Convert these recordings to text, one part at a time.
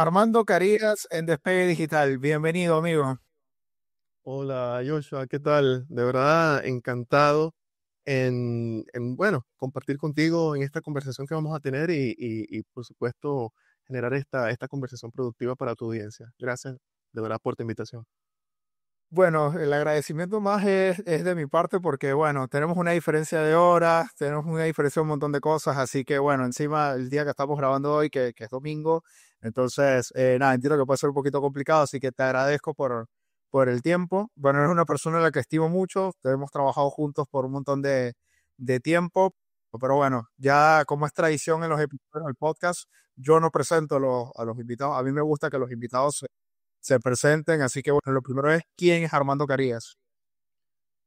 Armando Carías en Despegue Digital. Bienvenido, amigo. Hola Joshua, ¿qué tal? De verdad encantado bueno, compartir contigo en esta conversación que vamos a tener y, por supuesto generar esta conversación productiva para tu audiencia. Gracias de verdad por tu invitación. Bueno, el agradecimiento más es de mi parte porque, bueno, tenemos una diferencia de horas, tenemos una diferencia de un montón de cosas, así que, bueno, encima el día que estamos grabando hoy, que es domingo, entonces, nada, entiendo que puede ser un poquito complicado, así que te agradezco por el tiempo. Bueno, eres una persona a la que estimo mucho, hemos trabajado juntos por un montón de tiempo, pero bueno, ya como es tradición en los episodios del podcast, yo no presento a los invitados, a mí me gusta que los invitados se presenten. Así que bueno, lo primero es, ¿quién es Armando Carías?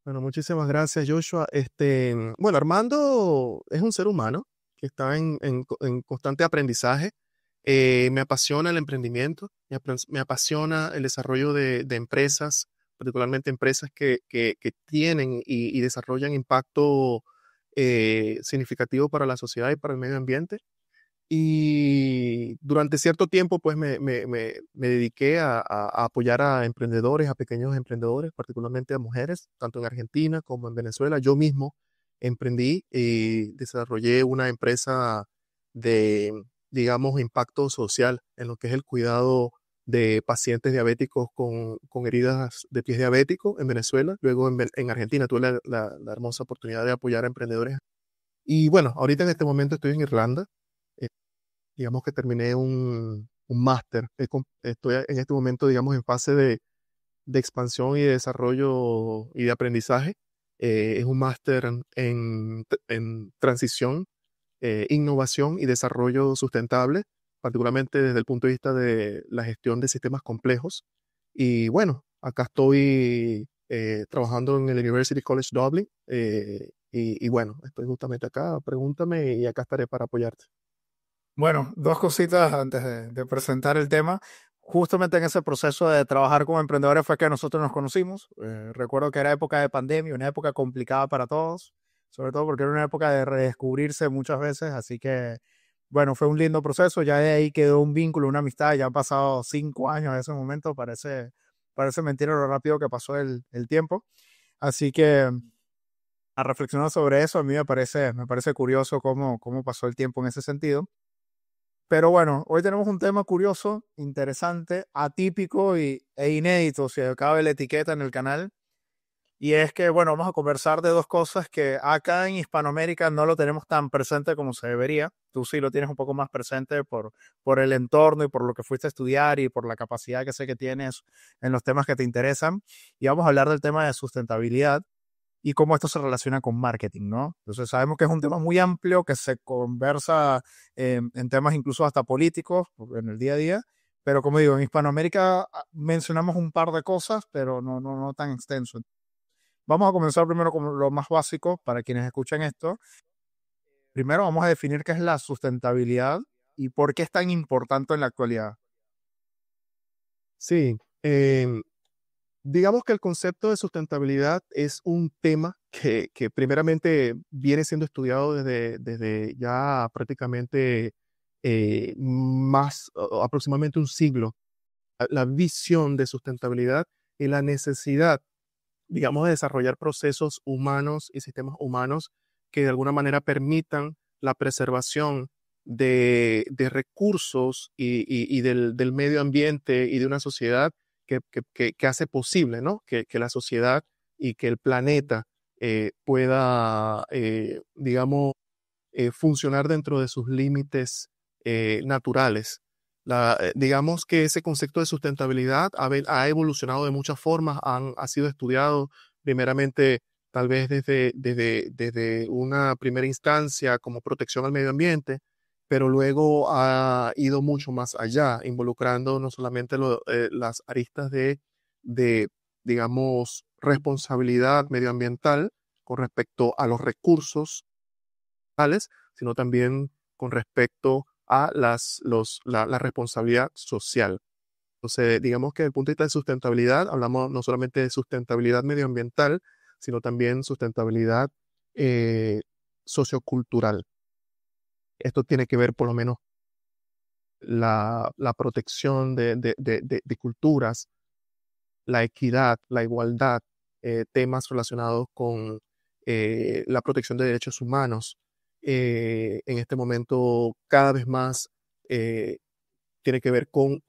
Bueno, muchísimas gracias Joshua. Bueno, Armando es un ser humano que está en constante aprendizaje. Me apasiona el emprendimiento, me apasiona el desarrollo de empresas, particularmente empresas que tienen y desarrollan impacto significativo para la sociedad y para el medio ambiente. Y durante cierto tiempo, pues me dediqué a apoyar a emprendedores, a pequeños emprendedores, particularmente a mujeres, tanto en Argentina como en Venezuela. Yo mismo emprendí y desarrollé una empresa de, digamos, impacto social en lo que es el cuidado de pacientes diabéticos con heridas de pies diabéticos en Venezuela. Luego en Argentina tuve la hermosa oportunidad de apoyar a emprendedores. Y bueno, ahorita en este momento estoy en Irlanda. eh, digamos que terminé un máster. Estoy en este momento, digamos, en fase de expansión y de desarrollo y de aprendizaje. Es un máster en transición, innovación y desarrollo sustentable, particularmente desde el punto de vista de la gestión de sistemas complejos. Y bueno, acá estoy trabajando en el University College Dublin. Y bueno, estoy justamente acá. Pregúntame y acá estaré para apoyarte. Bueno, dos cositas antes de presentar el tema. Justamente en ese proceso de trabajar como emprendedores fue que nosotros nos conocimos. Recuerdo que era época de pandemia, una época complicada para todos, sobre todo porque era una época de redescubrirse muchas veces, así que, bueno, fue un lindo proceso. Ya de ahí quedó un vínculo, una amistad. Ya han pasado 5 años de ese momento. Parece mentira lo rápido que pasó el tiempo. Así que a reflexionar sobre eso, a mí me parece curioso cómo pasó el tiempo en ese sentido. Pero bueno, hoy tenemos un tema curioso, interesante, atípico e inédito, si cabe la etiqueta en el canal. Y es que, bueno, vamos a conversar de dos cosas que acá en Hispanoamérica no lo tenemos tan presente como se debería. Tú sí lo tienes un poco más presente por el entorno y por lo que fuiste a estudiar y por la capacidad que sé que tienes en los temas que te interesan. Y vamos a hablar del tema de sustentabilidad y cómo esto se relaciona con marketing, ¿no? Entonces sabemos que es un tema muy amplio, que se conversa en temas incluso hasta políticos en el día a día, pero como digo, en Hispanoamérica mencionamos un par de cosas, pero no tan extenso. Vamos a comenzar primero con lo más básico para quienes escuchan esto. Primero vamos a definir qué es la sustentabilidad y por qué es tan importante en la actualidad. Sí, digamos que el concepto de sustentabilidad es un tema que primeramente viene siendo estudiado desde ya prácticamente aproximadamente un siglo. La visión de sustentabilidad y la necesidad, digamos, de desarrollar procesos humanos y sistemas humanos que de alguna manera permitan la preservación de recursos y del medio ambiente y de una sociedad que hace posible, ¿no? Que la sociedad y que el planeta pueda, digamos, funcionar dentro de sus límites naturales. Digamos que ese concepto de sustentabilidad ha evolucionado de muchas formas, ha sido estudiado primeramente tal vez desde una primera instancia como protección al medio ambiente, pero luego ha ido mucho más allá, involucrando no solamente las aristas de, digamos, responsabilidad medioambiental con respecto a los recursos, sino también con respecto a la responsabilidad social. Entonces, digamos que desde el punto de vista de sustentabilidad, hablamos no solamente de sustentabilidad medioambiental, sino también sustentabilidad eh, sociocultural. Esto tiene que ver por lo menos la protección de culturas, la equidad, la igualdad, temas relacionados con la protección de derechos humanos. En este momento, cada vez más eh, tiene que ver con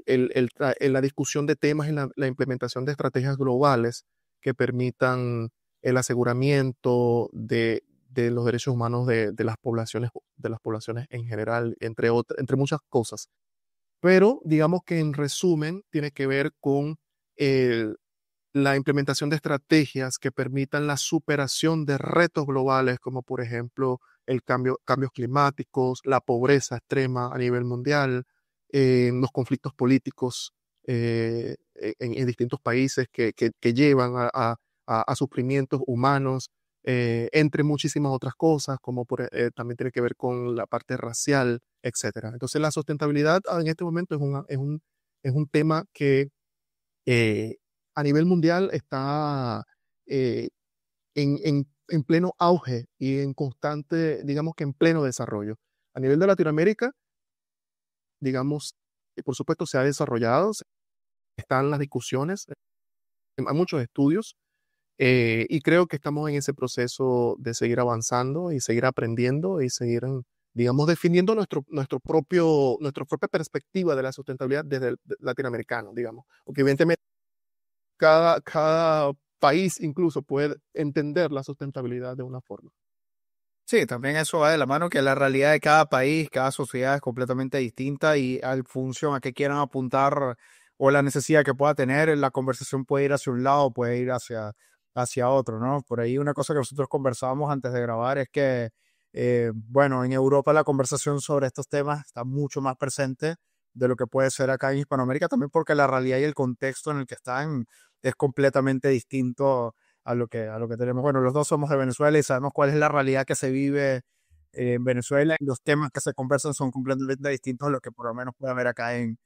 la discusión de temas y la implementación de estrategias globales que permitan el aseguramiento de los derechos humanos de las poblaciones en general, entre muchas cosas. Pero digamos que en resumen tiene que ver con el- la implementación de estrategias que permitan la superación de retos globales, como por ejemplo cambios climáticos, la pobreza extrema a nivel mundial, los conflictos políticos en distintos países que llevan a sufrimientos humanos, entre muchísimas otras cosas, como también tiene que ver con la parte racial, etcétera. Entonces, la sustentabilidad en este momento es un tema que eh, a nivel mundial está eh, en pleno auge y en constante, digamos que en pleno desarrollo. A nivel de Latinoamérica, digamos, por supuesto se ha desarrollado, están las discusiones, hay muchos estudios y creo que estamos en ese proceso de seguir avanzando y seguir aprendiendo y seguir, digamos, definiendo nuestra propia perspectiva de la sustentabilidad desde el latinoamericano, digamos. Porque evidentemente cada país incluso puede entender la sustentabilidad de una forma. Sí, también eso va de la mano, que la realidad de cada país, cada sociedad es completamente distinta y al función a qué quieran apuntar o la necesidad que pueda tener, la conversación puede ir hacia un lado, puede ir hacia otro, ¿no? Por ahí una cosa que nosotros conversábamos antes de grabar es que, bueno, en Europa la conversación sobre estos temas está mucho más presente de lo que puede ser acá en Hispanoamérica, también porque la realidad y el contexto en el que están es completamente distinto a lo que tenemos. Bueno, los dos somos de Venezuela y sabemos cuál es la realidad que se vive en Venezuela y los temas que se conversan son completamente distintos a lo que por lo menos puede haber acá en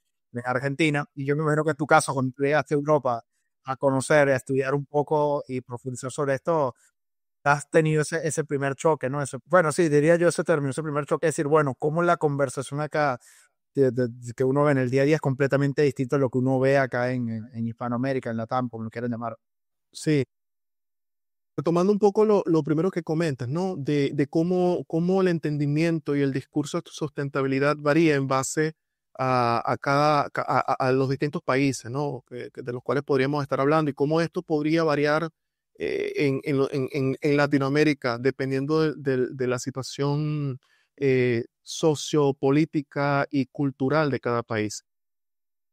Argentina. Y yo me imagino que en tu caso, cuando tú llegaste a Europa a conocer, a estudiar un poco y profundizar sobre esto, has tenido ese primer choque, ¿no? Bueno, sí, diría yo ese término, ese primer choque, es decir, bueno, cómo la conversación acá que uno ve en el día a día es completamente distinto a lo que uno ve acá en Hispanoamérica, en Latam, como lo quieran llamar. Sí, retomando un poco lo primero que comentas, ¿no? De cómo el entendimiento y el discurso de sustentabilidad varía en base a los distintos países, ¿no? De los cuales podríamos estar hablando y cómo esto podría variar en Latinoamérica dependiendo de la situación sociopolítica y cultural de cada país.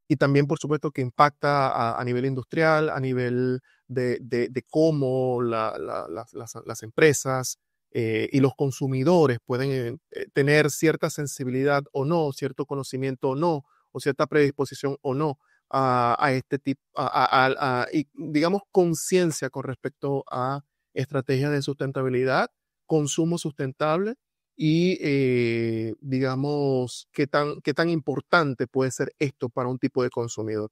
Y también, por supuesto, que impacta a nivel industrial, a nivel de cómo las empresas y los consumidores pueden tener cierta sensibilidad o no, cierto conocimiento o no, o cierta predisposición o no a este tipo, y digamos, conciencia con respecto a estrategias de sustentabilidad, consumo sustentable y digamos, qué tan importante puede ser esto para un tipo de consumidor.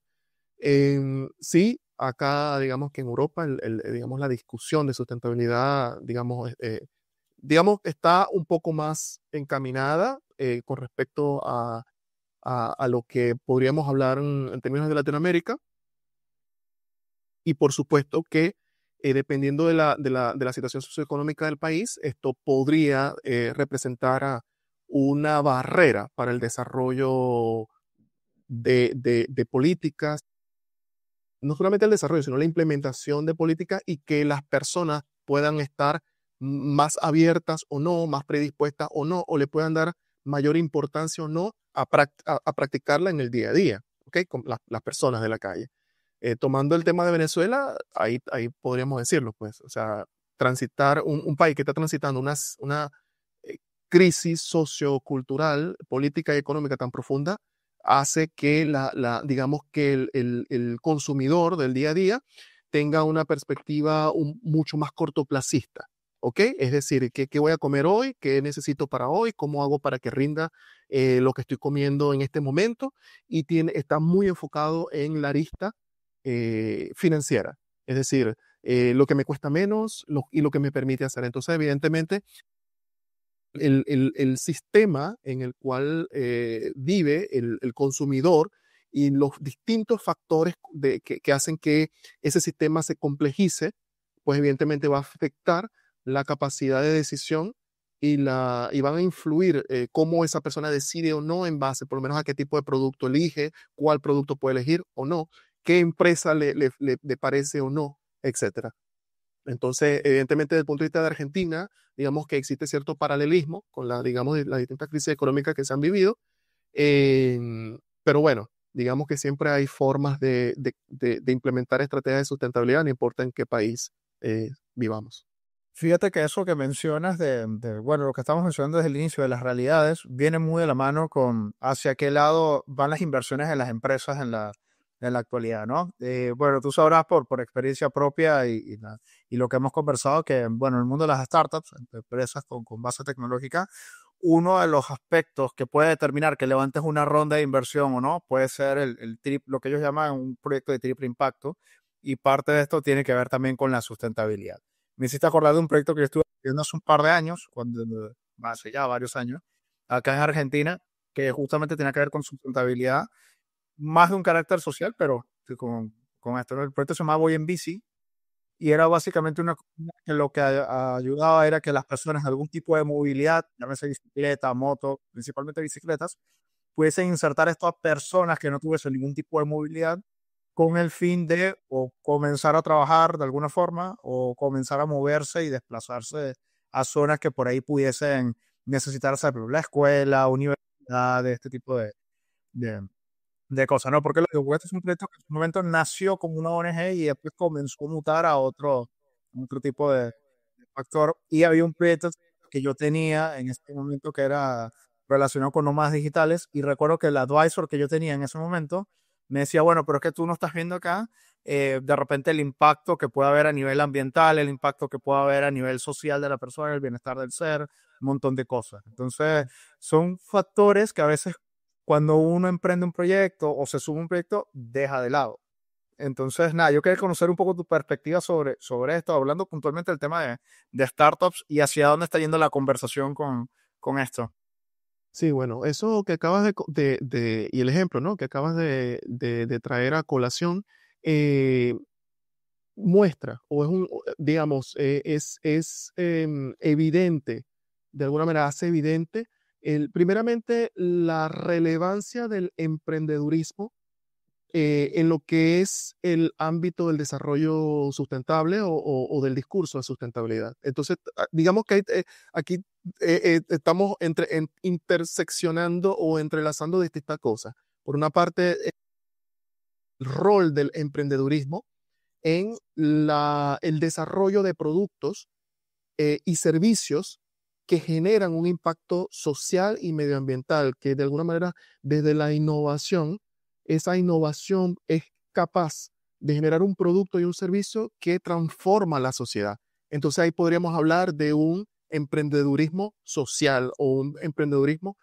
Sí, acá digamos que en Europa, digamos, la discusión de sustentabilidad, digamos, está un poco más encaminada con respecto a lo que podríamos hablar en términos de Latinoamérica. Y por supuesto que dependiendo de la situación socioeconómica del país, esto podría representar una barrera para el desarrollo de políticas, no solamente el desarrollo, sino la implementación de políticas y que las personas puedan estar más abiertas o no, más predispuestas o no, o le puedan dar mayor importancia o no a practicarla en el día a día, ¿ok? Con las personas de la calle. Tomando el tema de Venezuela, ahí podríamos decirlo, pues, o sea, transitar un país que está transitando una eh, crisis sociocultural, política y económica tan profunda, hace que digamos que el consumidor del día a día tenga una perspectiva mucho más cortoplacista. ¿Ok? Es decir, ¿qué voy a comer hoy? ¿Qué necesito para hoy? ¿Cómo hago para que rinda lo que estoy comiendo en este momento? Y está muy enfocado en la arista financiera, es decir, lo que me cuesta menos y lo que me permite hacer. Entonces, evidentemente, el sistema en el cual vive el consumidor y los distintos factores que hacen que ese sistema se complejice, pues evidentemente va a afectar la capacidad de decisión y van a influir cómo esa persona decide o no en base, por lo menos, a qué tipo de producto elige, cuál producto puede elegir o no, qué empresa le parece o no, etcétera. Entonces, evidentemente, desde el punto de vista de Argentina, digamos que existe cierto paralelismo con digamos, las distintas crisis económicas que se han vivido, pero bueno, digamos que siempre hay formas de implementar estrategias de sustentabilidad, no importa en qué país vivamos. Fíjate que eso que mencionas bueno, lo que estamos mencionando desde el inicio de las realidades, viene muy de la mano con hacia qué lado van las inversiones en las empresas en la actualidad, ¿no? Bueno, tú sabrás por experiencia propia y lo que hemos conversado, que, bueno, en el mundo de las startups, empresas con base tecnológica, uno de los aspectos que puede determinar que levantes una ronda de inversión o no, puede ser lo que ellos llaman un proyecto de triple impacto, y parte de esto tiene que ver también con la sustentabilidad. Me hiciste acordar de un proyecto que yo estuve haciendo hace un par de años, hace ya varios años, acá en Argentina, que justamente tenía que ver con sustentabilidad, más de un carácter social, pero sí, con esto, ¿no? El proyecto se llamaba Voy en Bici y era básicamente una compañía que lo que ayudaba era que las personas de algún tipo de movilidad, llámese bicicleta, moto, principalmente bicicletas, pudiesen insertar esto a personas que no tuviesen ningún tipo de movilidad con el fin de o comenzar a trabajar de alguna forma o comenzar a moverse y desplazarse a zonas que por ahí pudiesen necesitar hacer la escuela, universidad, de este tipo de, de cosas, ¿no? Porque lo digo, este es un proyecto que en su momento nació como una ONG y después comenzó a mutar a otro tipo de factor. Y había un proyecto que yo tenía en este momento que era relacionado con nómadas digitales y recuerdo que el advisor que yo tenía en ese momento me decía, bueno, pero es que tú no estás viendo acá de repente el impacto que puede haber a nivel ambiental, el impacto que puede haber a nivel social de la persona, el bienestar del ser, un montón de cosas. Entonces, son factores que a veces cuando uno emprende un proyecto o se sube a un proyecto, deja de lado. Entonces, nada, yo quería conocer un poco tu perspectiva sobre esto, hablando puntualmente del tema de startups y hacia dónde está yendo la conversación con esto. Sí, bueno, eso que acabas y el ejemplo, ¿no? Que acabas de traer a colación, eh, muestra, o es digamos, evidente, de alguna manera hace evidente, primeramente, la relevancia del emprendedurismo en lo que es el ámbito del desarrollo sustentable o del discurso de sustentabilidad. Entonces, digamos que aquí estamos interseccionando o entrelazando distintas cosas. Por una parte, el rol del emprendedurismo en el desarrollo de productos y servicios que generan un impacto social y medioambiental, que de alguna manera desde la innovación, esa innovación es capaz de generar un producto y un servicio que transforma la sociedad. Entonces ahí podríamos hablar de un emprendedurismo social o un emprendedurismo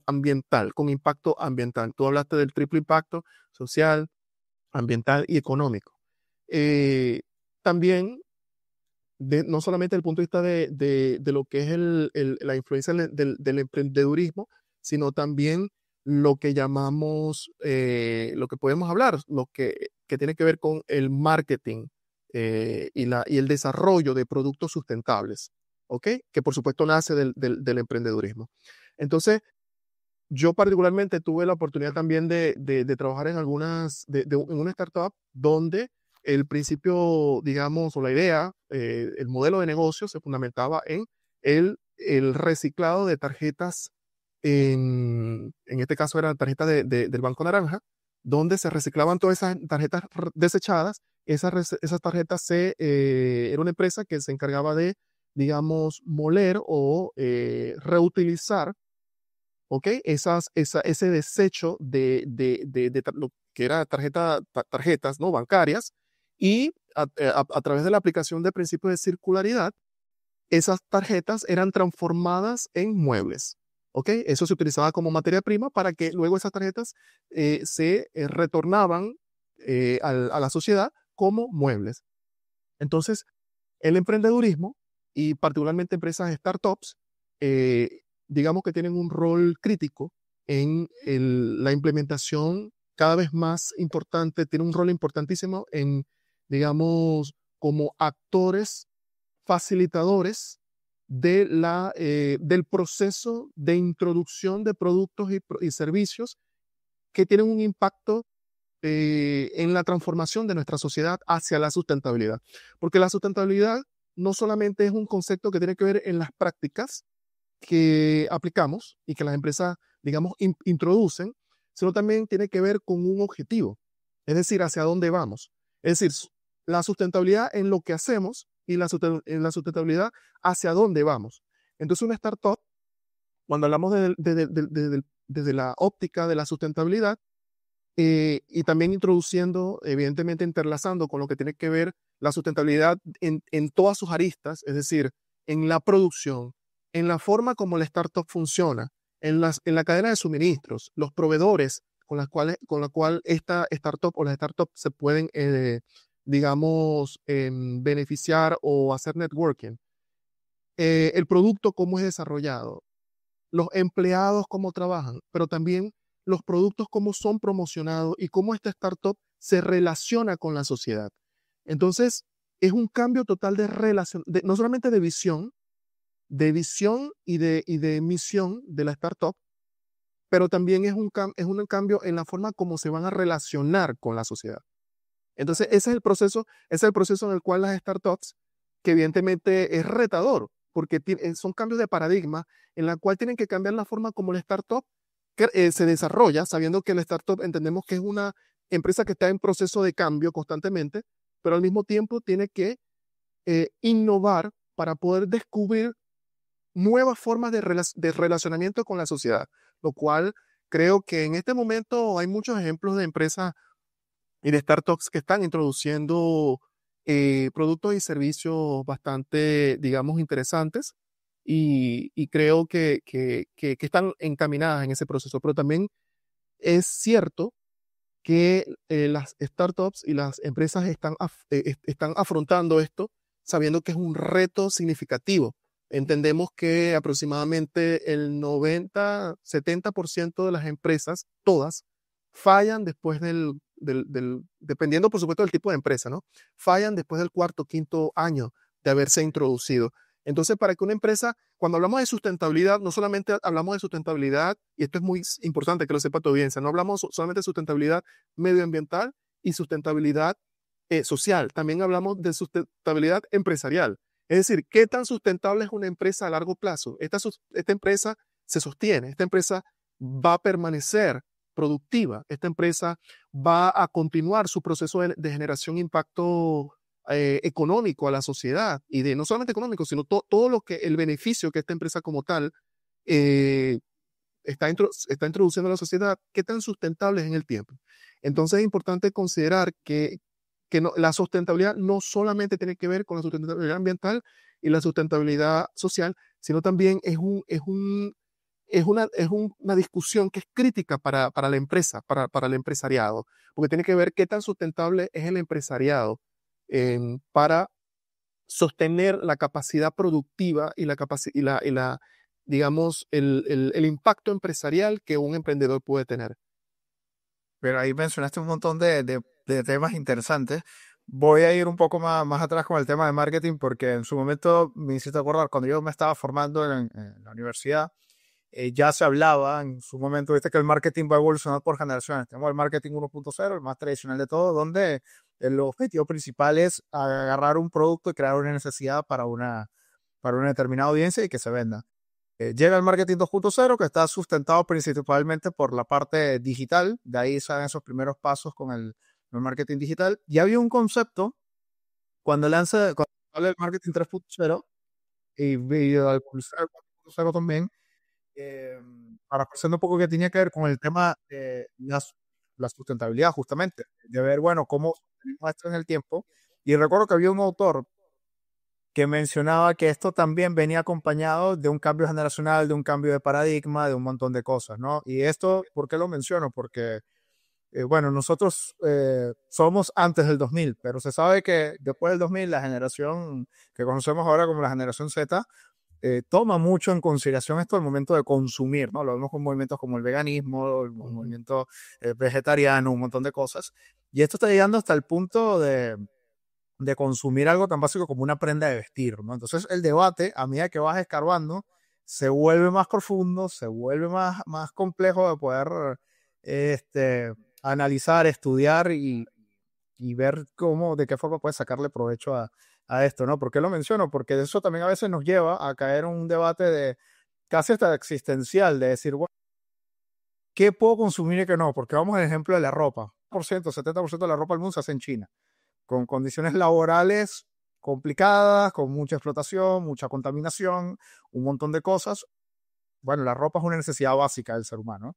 ambiental, con impacto ambiental. Tú hablaste del triple impacto social, ambiental y económico. Eh, También no solamente desde el punto de vista de lo que es la influencia del emprendedurismo, sino también lo que llamamos, lo que podemos hablar, que tiene que ver con el marketing y el desarrollo de productos sustentables, ¿ok? Que por supuesto nace del emprendedurismo. Entonces, yo particularmente tuve la oportunidad también de trabajar en en una startup donde el principio, digamos, o la idea, el modelo de negocio se fundamentaba en el reciclado de tarjetas, en este caso eran tarjetas del Banco Naranja, donde se reciclaban todas esas tarjetas desechadas. Esas tarjetas era una empresa que se encargaba de, digamos, moler o reutilizar, ¿ok? Ese desecho lo que era tarjetas, ¿no? Bancarias, y a través de la aplicación de principios de circularidad, esas tarjetas eran transformadas en muebles, ¿ok? Eso se utilizaba como materia prima para que luego esas tarjetas se retornaban a la sociedad como muebles. Entonces, el emprendedurismo y particularmente empresas startups, digamos que tienen un rol crítico en la implementación cada vez más importante, tiene un rol importantísimo en, digamos, como actores facilitadores del proceso de introducción de productos y servicios que tienen un impacto en la transformación de nuestra sociedad hacia la sustentabilidad. Porque la sustentabilidad no solamente es un concepto que tiene que ver en las prácticas que aplicamos y que las empresas, digamos, introducen, sino también tiene que ver con un objetivo, es decir, hacia dónde vamos. Es decir, la sustentabilidad en lo que hacemos y en la sustentabilidad hacia dónde vamos. Entonces, una startup, cuando hablamos desde la óptica de la sustentabilidad, y también introduciendo, evidentemente interlazando con lo que tiene que ver la sustentabilidad en todas sus aristas, es decir, en la producción, en la forma como la startup funciona, en la cadena de suministros, los proveedores con la cual esta startup o las startups se pueden, digamos, beneficiar o hacer networking, el producto cómo es desarrollado, los empleados cómo trabajan, pero también los productos cómo son promocionados y cómo esta startup se relaciona con la sociedad. Entonces, es un cambio total de relación, no solamente de visión y de misión de la startup, pero también es un cambio en la forma como se van a relacionar con la sociedad. Entonces, ese es el proceso en el cual las startups, que evidentemente es retador, porque son cambios de paradigma en la cual tienen que cambiar la forma como la startup se desarrolla, sabiendo que la startup entendemos que es una empresa que está en proceso de cambio constantemente, pero al mismo tiempo tiene que innovar para poder descubrir nuevas formas de relacionamiento con la sociedad, lo cual creo que en este momento hay muchos ejemplos de empresas y de startups que están introduciendo productos y servicios bastante, digamos, interesantes y creo que están encaminadas en ese proceso. Pero también es cierto que las startups y las empresas están afrontando esto sabiendo que es un reto significativo. Entendemos que aproximadamente el 90-70% de las empresas, todas, fallan después dependiendo por supuesto del tipo de empresa, ¿no? Fallan después del cuarto, quinto año de haberse introducido. Entonces, para que una empresa, cuando hablamos de sustentabilidad, no solamente hablamos de sustentabilidad, y esto es muy importante que lo sepa tu audiencia, no hablamos solamente de sustentabilidad medioambiental y sustentabilidad social, también hablamos de sustentabilidad empresarial. Es decir, ¿qué tan sustentable es una empresa a largo plazo? Esta empresa se sostiene, esta empresa va a permanecer productiva, esta empresa va a continuar su proceso de generación de impacto económico a la sociedad y de no solamente económico, sino todo lo que el beneficio que esta empresa como tal eh, está introduciendo a la sociedad, qué tan sustentable es en el tiempo. Entonces es importante considerar que la sustentabilidad no solamente tiene que ver con la sustentabilidad ambiental y la sustentabilidad social, sino también es una discusión que es crítica para la empresa, para el empresariado, porque tiene que ver qué tan sustentable es el empresariado para sostener la capacidad productiva y digamos, el impacto empresarial que un emprendedor puede tener. Pero ahí mencionaste un montón de temas interesantes. Voy a ir un poco más atrás con el tema de marketing porque en su momento me hiciste acordar, cuando yo me estaba formando en la universidad, ya se hablaba en su momento, viste que el marketing va a evolucionar por generaciones. Tenemos el marketing 1.0, el más tradicional de todo, donde el objetivo principal es agarrar un producto y crear una necesidad para una determinada audiencia y que se venda. Llega el marketing 2.0 que está sustentado principalmente por la parte digital, de ahí salen esos primeros pasos con el marketing digital. Ya había un concepto cuando habla del marketing 3.0 y al 4.0 también, eh, para pensar un poco que tenía que ver con el tema de la sustentabilidad, justamente, de ver, bueno, cómo sostenemos esto en el tiempo. Y recuerdo que había un autor que mencionaba que esto también venía acompañado de un cambio generacional, de un cambio de paradigma, de un montón de cosas, ¿no? Y esto, ¿por qué lo menciono? Porque bueno, nosotros somos antes del 2000, pero se sabe que después del 2000 la generación que conocemos ahora como la generación Z toma mucho en consideración esto al momento de consumir, ¿no? Lo vemos con movimientos como el veganismo, el Ujú. movimiento vegetariano, un montón de cosas. Y esto está llegando hasta el punto de consumir algo tan básico como una prenda de vestir, ¿no? Entonces el debate, a medida que vas escarbando, se vuelve más profundo, se vuelve más complejo de poder este, analizar, estudiar y ver cómo, de qué forma puedes sacarle provecho a esto, ¿no? ¿Por qué lo menciono? Porque eso también a veces nos lleva a caer en un debate de casi hasta existencial, de decir, bueno, ¿qué puedo consumir y qué no? Porque vamos al ejemplo de la ropa. 70% de la ropa del mundo se hace en China con condiciones laborales complicadas, con mucha explotación, mucha contaminación, un montón de cosas. Bueno, la ropa es una necesidad básica del ser humano.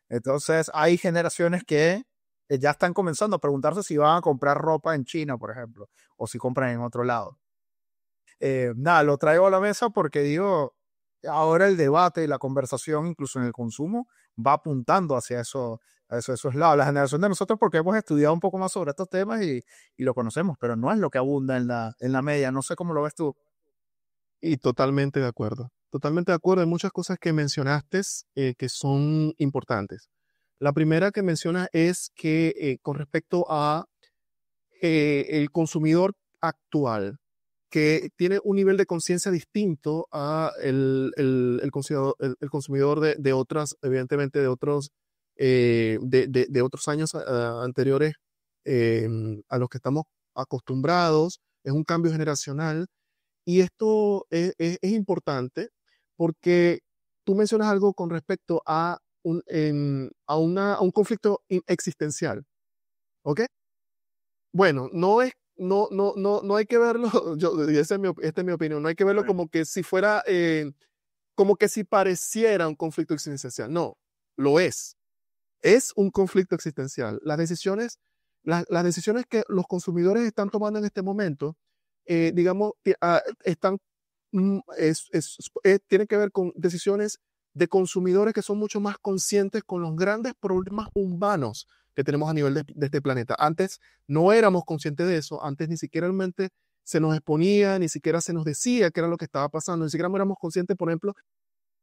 Entonces, hay generaciones que ya están comenzando a preguntarse si van a comprar ropa en China, por ejemplo, o si compran en otro lado. Nada, lo traigo a la mesa porque digo, ahora el debate y la conversación, incluso en el consumo, va apuntando hacia eso, esos lados. La generación de nosotros, porque hemos estudiado un poco más sobre estos temas y lo conocemos, pero no es lo que abunda en la media. No sé cómo lo ves tú. Y totalmente de acuerdo. Totalmente de acuerdo. Hay muchas cosas que mencionaste que son importantes. La primera que mencionas es que con respecto a el consumidor actual, que tiene un nivel de conciencia distinto a el consumidor de otras, evidentemente de otros, de otros años anteriores eh, a los que estamos acostumbrados. Es un cambio generacional y esto es importante porque tú mencionas algo con respecto a a un conflicto existencial, ¿ok? Bueno, no hay que verlo, y esta es mi opinión, no hay que verlo como que si fuera, como que si pareciera un conflicto existencial. No, lo es. Es un conflicto existencial. Las decisiones que los consumidores están tomando en este momento, digamos, están, tienen que ver con decisiones de consumidores que son mucho más conscientes con los grandes problemas humanos que tenemos a nivel de este planeta. Antes no éramos conscientes de eso, antes ni siquiera realmente se nos exponía, ni siquiera se nos decía qué era lo que estaba pasando, ni siquiera éramos conscientes, por ejemplo,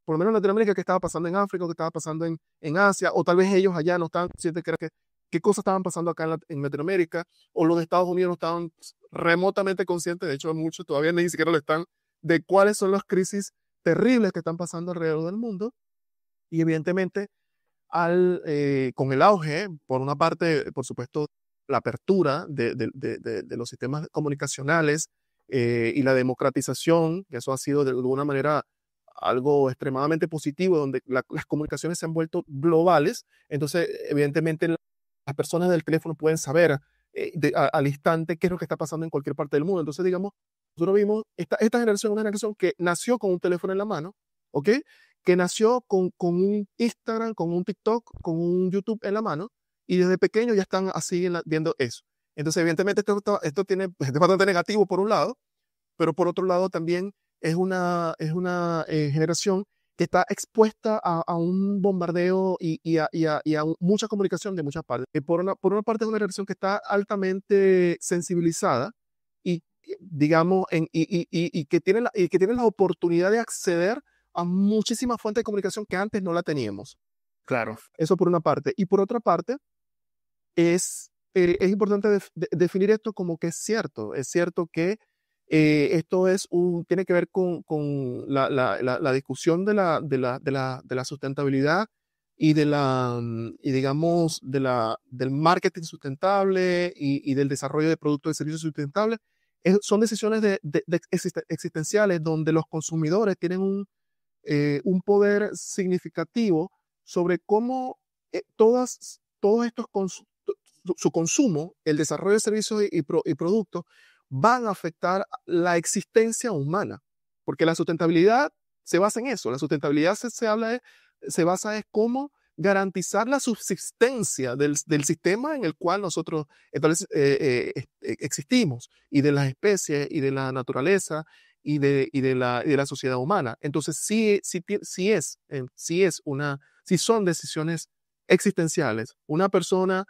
por lo menos en Latinoamérica, qué estaba pasando en África, qué estaba pasando en Asia, o tal vez ellos allá no estaban conscientes qué cosas estaban pasando acá en Latinoamérica, o los de Estados Unidos no estaban remotamente conscientes, de hecho muchos todavía ni siquiera lo están, de cuáles son las crisis terribles que están pasando alrededor del mundo. Y evidentemente, con el auge, por una parte, por supuesto, la apertura de los sistemas comunicacionales y la democratización, que eso ha sido de alguna manera algo extremadamente positivo, donde las comunicaciones se han vuelto globales. Entonces, evidentemente, las personas del teléfono pueden saber al instante qué es lo que está pasando en cualquier parte del mundo. Entonces, digamos, nosotros vimos esta generación, una generación que nació con un teléfono en la mano, ¿ok? Que nació con un Instagram, con un TikTok, con un YouTube en la mano, y desde pequeño ya están así viendo eso. Entonces, evidentemente, esto tiene, es bastante negativo por un lado, pero por otro lado también es una generación que está expuesta a un bombardeo y a mucha comunicación de muchas partes. Por una parte es una generación que está altamente sensibilizada y digamos, y que tiene la oportunidad de acceder a muchísimas fuentes de comunicación que antes no la teníamos. Claro. Eso por una parte. Y por otra parte, es importante definir esto como que es cierto. Es cierto que esto tiene que ver con la discusión de la sustentabilidad y digamos, del marketing sustentable y del desarrollo de productos y servicios sustentables. Son decisiones existenciales donde los consumidores tienen un poder significativo sobre cómo todos estos su consumo, el desarrollo de servicios y productos van a afectar la existencia humana, porque la sustentabilidad se basa en eso. La sustentabilidad se basa en cómo garantizar la subsistencia del sistema en el cual nosotros existimos, y de las especies, y de la naturaleza, y de la sociedad humana. Entonces, si son decisiones existenciales. Una persona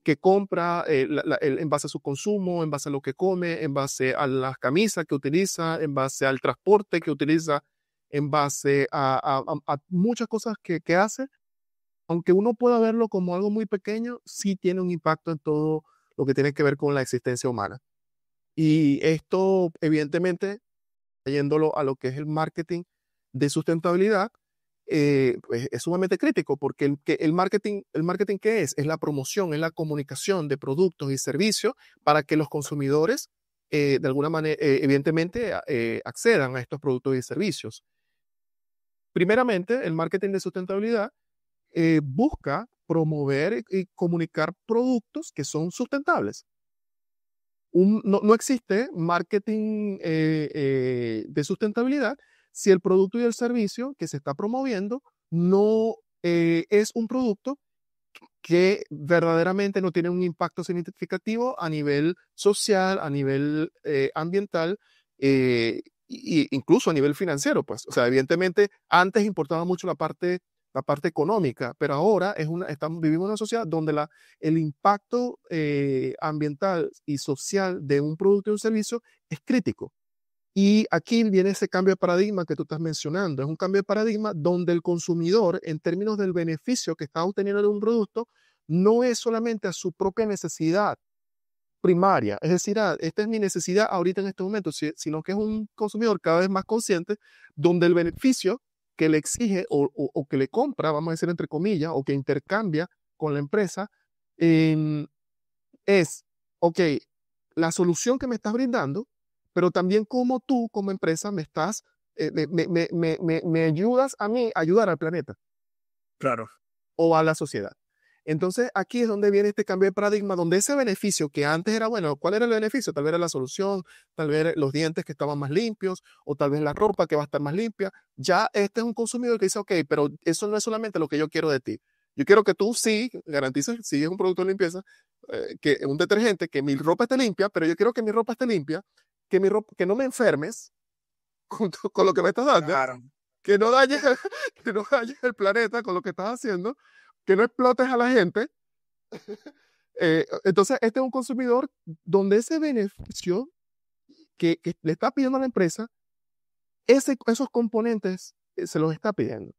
que compra, en base a su consumo, en base a lo que come, en base a las camisas que utiliza, en base al transporte que utiliza, en base a muchas cosas que hace. Aunque uno pueda verlo como algo muy pequeño, sí tiene un impacto en todo lo que tiene que ver con la existencia humana. Y esto, evidentemente, yéndolo a lo que es el marketing de sustentabilidad, pues es sumamente crítico porque el marketing ¿qué es? Es la promoción, es la comunicación de productos y servicios para que los consumidores, de alguna manera, evidentemente, accedan a estos productos y servicios. Primeramente, el marketing de sustentabilidad busca promover y comunicar productos que son sustentables. No existe marketing de sustentabilidad si el producto y el servicio que se está promoviendo no es un producto que verdaderamente no tiene un impacto significativo a nivel social, a nivel ambiental, incluso a nivel financiero, pues. O sea, evidentemente, antes importaba mucho la parte económica, pero ahora vivimos en una sociedad donde el impacto ambiental y social de un producto y un servicio es crítico. Y aquí viene ese cambio de paradigma que tú estás mencionando. Es un cambio de paradigma donde el consumidor, en términos del beneficio que está obteniendo de un producto, no es solamente a su propia necesidad primaria, es decir, esta es mi necesidad ahorita en este momento, sino que es un consumidor cada vez más consciente, donde el beneficio que le exige o que le compra, vamos a decir entre comillas, o que intercambia con la empresa, em, es, ok, la solución que me estás brindando, pero también cómo tú como empresa me estás, me ayudas a mí a ayudar al planeta Claro. o a la sociedad. Entonces, aquí es donde viene este cambio de paradigma, donde ese beneficio que antes era, bueno, ¿cuál era el beneficio? Tal vez era la solución, tal vez los dientes que estaban más limpios, o tal vez la ropa que va a estar más limpia. Ya este es un consumidor que dice, ok, pero eso no es solamente lo que yo quiero de ti. Yo quiero que tú sí garantices, si es un producto de limpieza, que un detergente, que mi ropa esté limpia, pero yo quiero que mi ropa esté limpia, que no me enfermes con lo que me estás dando, Claro. que no dañes, que no dañes el planeta con lo que estás haciendo, que no explotes a la gente. Entonces, este es un consumidor donde ese beneficio que le está pidiendo a la empresa, esos componentes se los está pidiendo.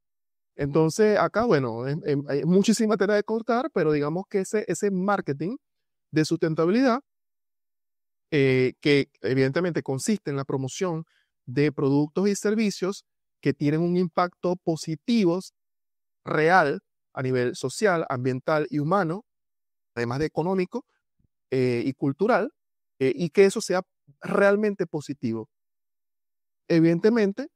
Entonces, acá, bueno, hay muchísima tela de cortar, pero digamos que ese marketing de sustentabilidad, que evidentemente consiste en la promoción de productos y servicios que tienen un impacto positivo, real, a nivel social, ambiental y humano, además de económico y cultural, y que eso sea realmente positivo. Evidentemente,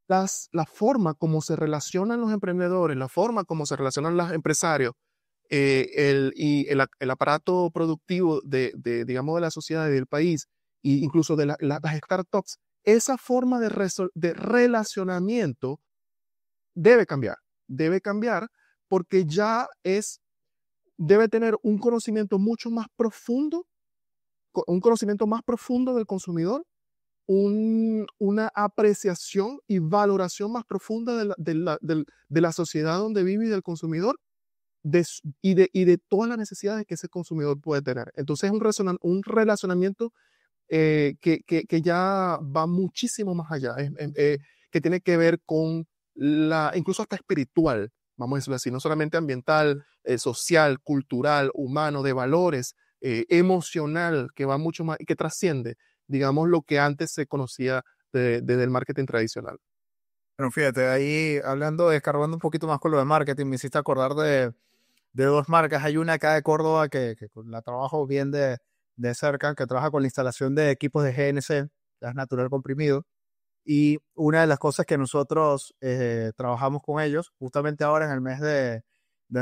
la forma como se relacionan los emprendedores, la forma como se relacionan los empresarios el aparato productivo digamos, de la sociedad y del país, e incluso de las startups, esa forma de relacionamiento debe cambiar porque debe tener un conocimiento mucho más profundo, un conocimiento más profundo del consumidor, una apreciación y valoración más profunda de la sociedad donde vive y del consumidor y de todas las necesidades que ese consumidor puede tener. Entonces es un relacionamiento que ya va muchísimo más allá, que tiene que ver con incluso hasta espiritual, vamos a decirlo así, no solamente ambiental, social, cultural, humano, de valores, emocional, que va mucho más y que trasciende, digamos, lo que antes se conocía desde el marketing tradicional. Bueno, fíjate, ahí hablando, escarbando un poquito más con lo de marketing, me hiciste acordar de dos marcas. Hay una acá de Córdoba que la trabajo bien de cerca, que trabaja con la instalación de equipos de GNC, gas natural comprimido. Y una de las cosas que nosotros trabajamos con ellos, justamente ahora en el mes de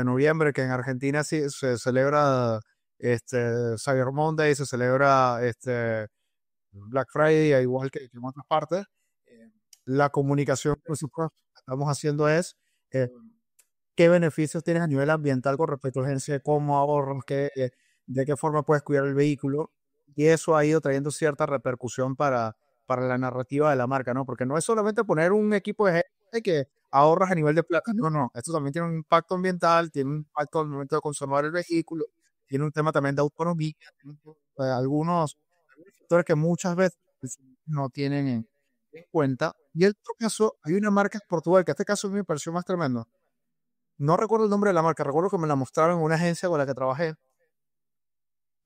noviembre, que en Argentina sí se celebra Cyber Monday, se celebra Black Friday, igual que en otras partes. eh, la comunicación que nosotros estamos haciendo es qué beneficios tienes a nivel ambiental con respecto a la agencia, cómo ahorras, de qué forma puedes cuidar el vehículo. Y eso ha ido trayendo cierta repercusión para la narrativa de la marca, ¿no? Porque no es solamente poner un equipo de gente que ahorras a nivel de plata, no, no. Esto también tiene un impacto ambiental, tiene un impacto al momento de conservar el vehículo. tiene un tema también de autonomía, algunos factores que muchas veces no tienen en cuenta. Y el otro caso, hay una marca en Portugal, que este caso a mí me pareció más tremendo. No recuerdo el nombre de la marca, recuerdo que me la mostraron en una agencia con la que trabajé.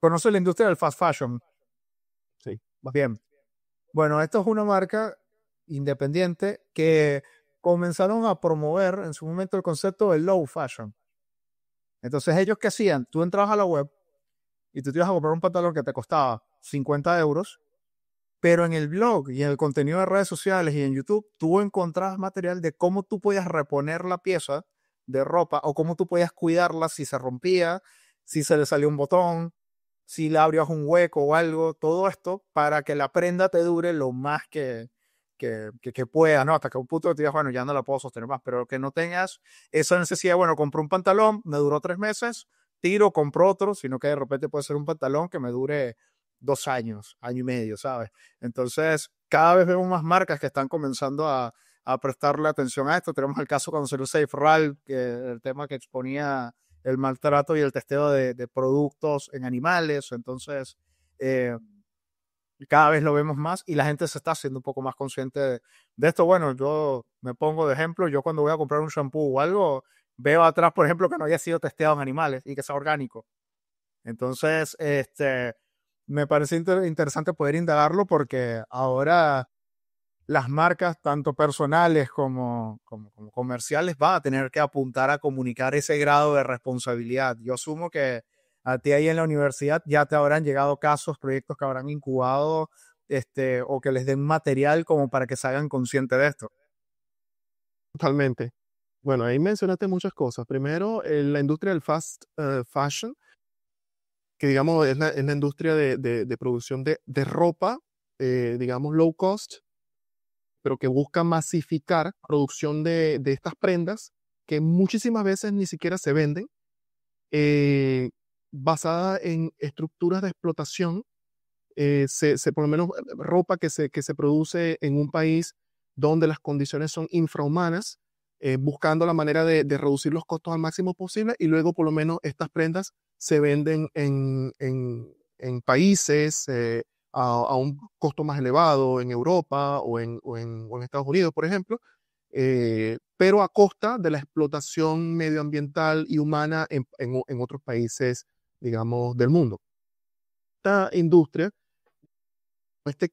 Conoce la industria del fast fashion. Sí, Bien. Bueno, esto es una marca independiente que comenzaron a promover en su momento el concepto del low fashion. Entonces, ellos qué hacían, tú entrabas a la web y tú te ibas a comprar un pantalón que te costaba 50 euros, pero en el blog y en el contenido de redes sociales y en YouTube, tú encontrabas material de cómo tú podías reponer la pieza de ropa o cómo tú podías cuidarla si se rompía, si se le salió un botón, si le abrías un hueco o algo, todo esto para que la prenda te dure lo más que pueda, ¿no? Hasta que un punto te digas, bueno, ya no la puedo sostener más, pero que no tengas esa necesidad, bueno, compré un pantalón, me duró 3 meses, tiro, compro otro, sino que de repente puede ser un pantalón que me dure 2 años, año y medio, ¿sabes? Entonces, cada vez vemos más marcas que están comenzando a prestarle atención a esto. Tenemos el caso cuando salió Safe Ral, que el tema que exponía el maltrato y el testeo de productos en animales. Entonces, eh, cada vez lo vemos más y la gente se está haciendo un poco más consciente de esto. Bueno, yo me pongo de ejemplo, yo cuando voy a comprar un shampoo o algo, veo atrás, por ejemplo, que no haya sido testeado en animales y que sea orgánico. Entonces, me parece interesante poder indagarlo porque ahora las marcas, tanto personales como comerciales, van a tener que apuntar a comunicar ese grado de responsabilidad. Yo asumo que a ti ahí en la universidad ya te habrán llegado casos, proyectos que habrán incubado, o que les den material como para que se hagan conscientes de esto. totalmente. Bueno, ahí mencionaste muchas cosas. Primero, la industria del fast fashion, que digamos es la industria de producción de ropa, digamos low cost, pero que busca masificar producción de estas prendas que muchísimas veces ni siquiera se venden, eh, basada en estructuras de explotación, por lo menos ropa que se produce en un país donde las condiciones son infrahumanas, buscando la manera de reducir los costos al máximo posible y luego por lo menos estas prendas se venden en países a un costo más elevado en Europa o en Estados Unidos, por ejemplo, pero a costa de la explotación medioambiental y humana en otros países, digamos, del mundo. Esta industria,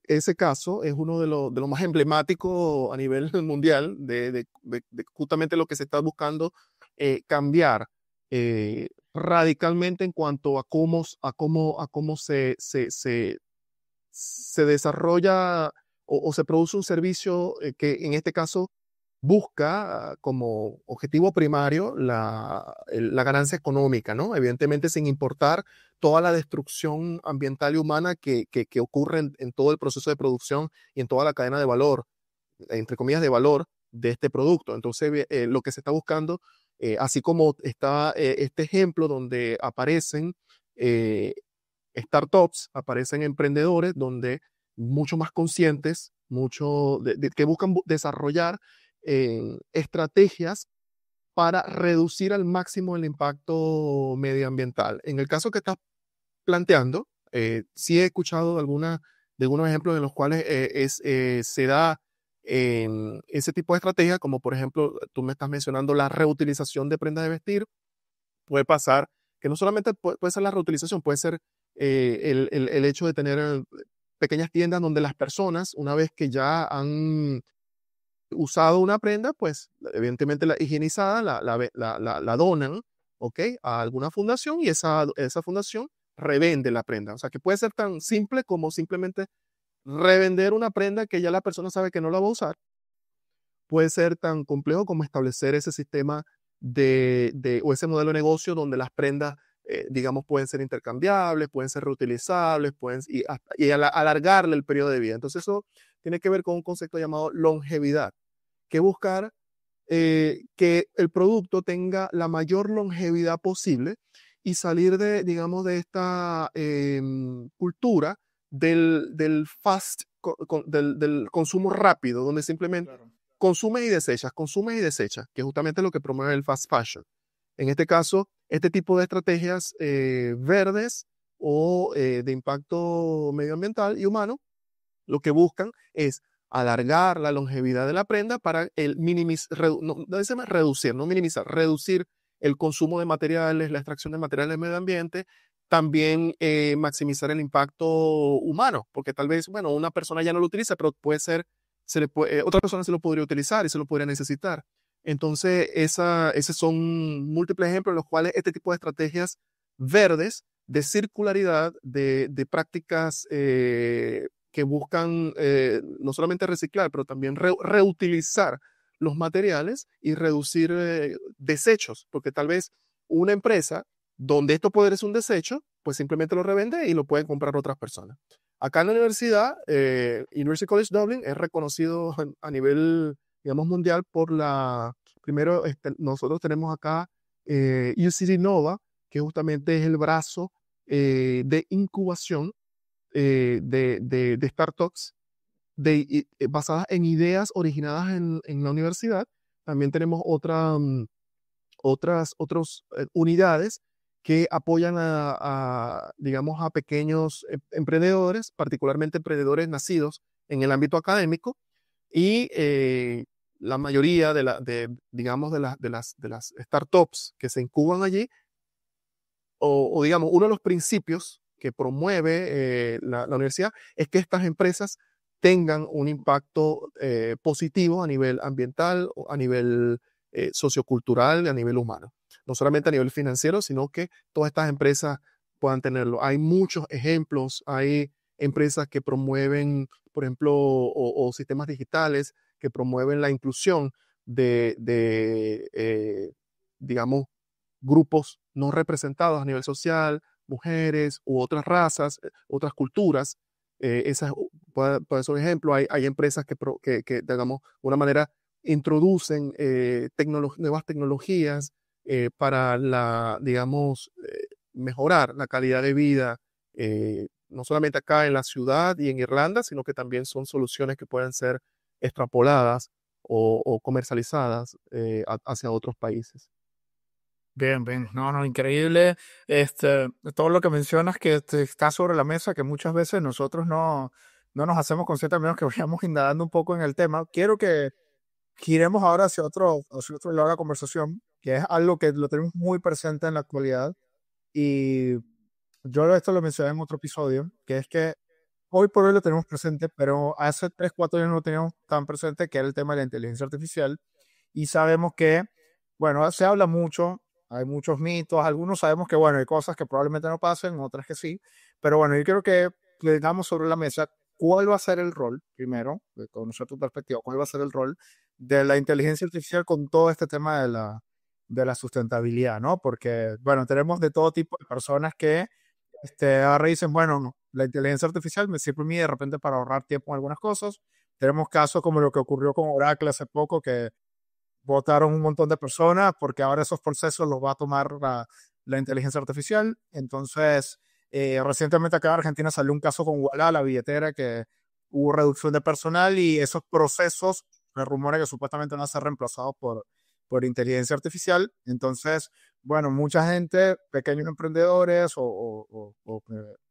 ese caso es uno de los más emblemáticos a nivel mundial de justamente lo que se está buscando cambiar radicalmente en cuanto a cómo se desarrolla o se produce un servicio que en este caso busca como objetivo primario la ganancia económica, ¿no? Evidentemente sin importar toda la destrucción ambiental y humana que ocurre en todo el proceso de producción y en toda la cadena de valor, entre comillas, de valor de este producto. Entonces, lo que se está buscando, así como está este ejemplo donde aparecen eh, startups, aparecen emprendedores donde mucho más conscientes, que buscan desarrollar estrategias para reducir al máximo el impacto medioambiental. En el caso que estás planteando, sí he escuchado de algunos ejemplos en los cuales se da ese tipo de estrategia, como por ejemplo, tú me estás mencionando la reutilización de prendas de vestir. Puede pasar que no solamente puede ser la reutilización, puede ser el hecho de tener pequeñas tiendas donde las personas, una vez que ya han usado una prenda, pues evidentemente la higienizada la donan, ¿ok? A alguna fundación y esa fundación revende la prenda. O sea, que puede ser tan simple como simplemente revender una prenda que ya la persona sabe que no la va a usar. Puede ser tan complejo como establecer ese sistema o ese modelo de negocio donde las prendas, digamos, pueden ser intercambiables, pueden ser reutilizables, y alargarle el periodo de vida. Entonces eso tiene que ver con un concepto llamado longevidad, que buscar que el producto tenga la mayor longevidad posible y salir digamos, de esta cultura del fast, del consumo rápido, donde simplemente Claro. consumes y desechas, que es justamente lo que promueve el fast fashion. En este caso, este tipo de estrategias verdes o de impacto medioambiental y humano, lo que buscan es alargar la longevidad de la prenda para no reducir, no minimizar, reducir el consumo de materiales, la extracción de materiales del medio ambiente, también maximizar el impacto humano, porque tal vez, bueno, una persona ya no lo utiliza, pero puede ser, otra persona se lo podría utilizar y se lo podría necesitar. Entonces, esos son múltiples ejemplos en los cuales este tipo de estrategias verdes de circularidad, de prácticas que buscan no solamente reciclar, pero también reutilizar los materiales y reducir desechos, porque tal vez una empresa donde esto puede ser un desecho, pues simplemente lo revende y lo pueden comprar otras personas. Acá en la universidad, University College Dublin es reconocido a nivel, digamos, mundial por primero, nosotros tenemos acá UCD Nova, que justamente es el brazo de incubación de startups basadas en ideas originadas en la universidad. También tenemos otras unidades que apoyan digamos, a pequeños emprendedores, particularmente emprendedores nacidos en el ámbito académico, y la mayoría digamos, de las startups que se incuban allí, o digamos, uno de los principios que promueve la universidad es que estas empresas tengan un impacto positivo a nivel ambiental, a nivel sociocultural, a nivel humano. No solamente a nivel financiero, sino que todas estas empresas puedan tenerlo. Hay muchos ejemplos, hay empresas que promueven, por ejemplo, o sistemas digitales que promueven la inclusión digamos, grupos no representados a nivel social, mujeres u otras razas, otras culturas. Puede ser un ejemplo, hay empresas que, digamos, de alguna manera introducen nuevas tecnologías para digamos, mejorar la calidad de vida, no solamente acá en la ciudad y en Irlanda, sino que también son soluciones que pueden ser extrapoladas o comercializadas hacia otros países. Bien, bien, no, no, increíble. Todo lo que mencionas que está sobre la mesa, que muchas veces nosotros no nos hacemos conscientes, a menos que vayamos indagando un poco en el tema. Quiero que giremos ahora hacia otro lado de la conversación, que es algo que lo tenemos muy presente en la actualidad. Y yo esto lo mencioné en otro episodio, que es que hoy por hoy lo tenemos presente, pero hace 3 4 años no lo teníamos tan presente, que era el tema de la inteligencia artificial. Y sabemos que, bueno, se habla mucho, hay muchos mitos, algunos sabemos que, bueno, hay cosas que probablemente no pasen, otras que sí, pero bueno, yo quiero que tengamos sobre la mesa cuál va a ser el rol, primero, de conocer tu perspectiva, cuál va a ser el rol de la inteligencia artificial con todo este tema de la sustentabilidad, ¿no? Porque, bueno, tenemos de todo tipo de personas que ahora dicen, bueno, no, la inteligencia artificial me sirve a mí de repente para ahorrar tiempo en algunas cosas. Tenemos casos como lo que ocurrió con Oracle hace poco, que votaron un montón de personas porque ahora esos procesos los va a tomar la inteligencia artificial. Entonces, recientemente acá en Argentina salió un caso con Ualá, la billetera, que hubo reducción de personal y esos procesos se rumora que supuestamente van a ser reemplazados por inteligencia artificial. Entonces, bueno, mucha gente, pequeños emprendedores o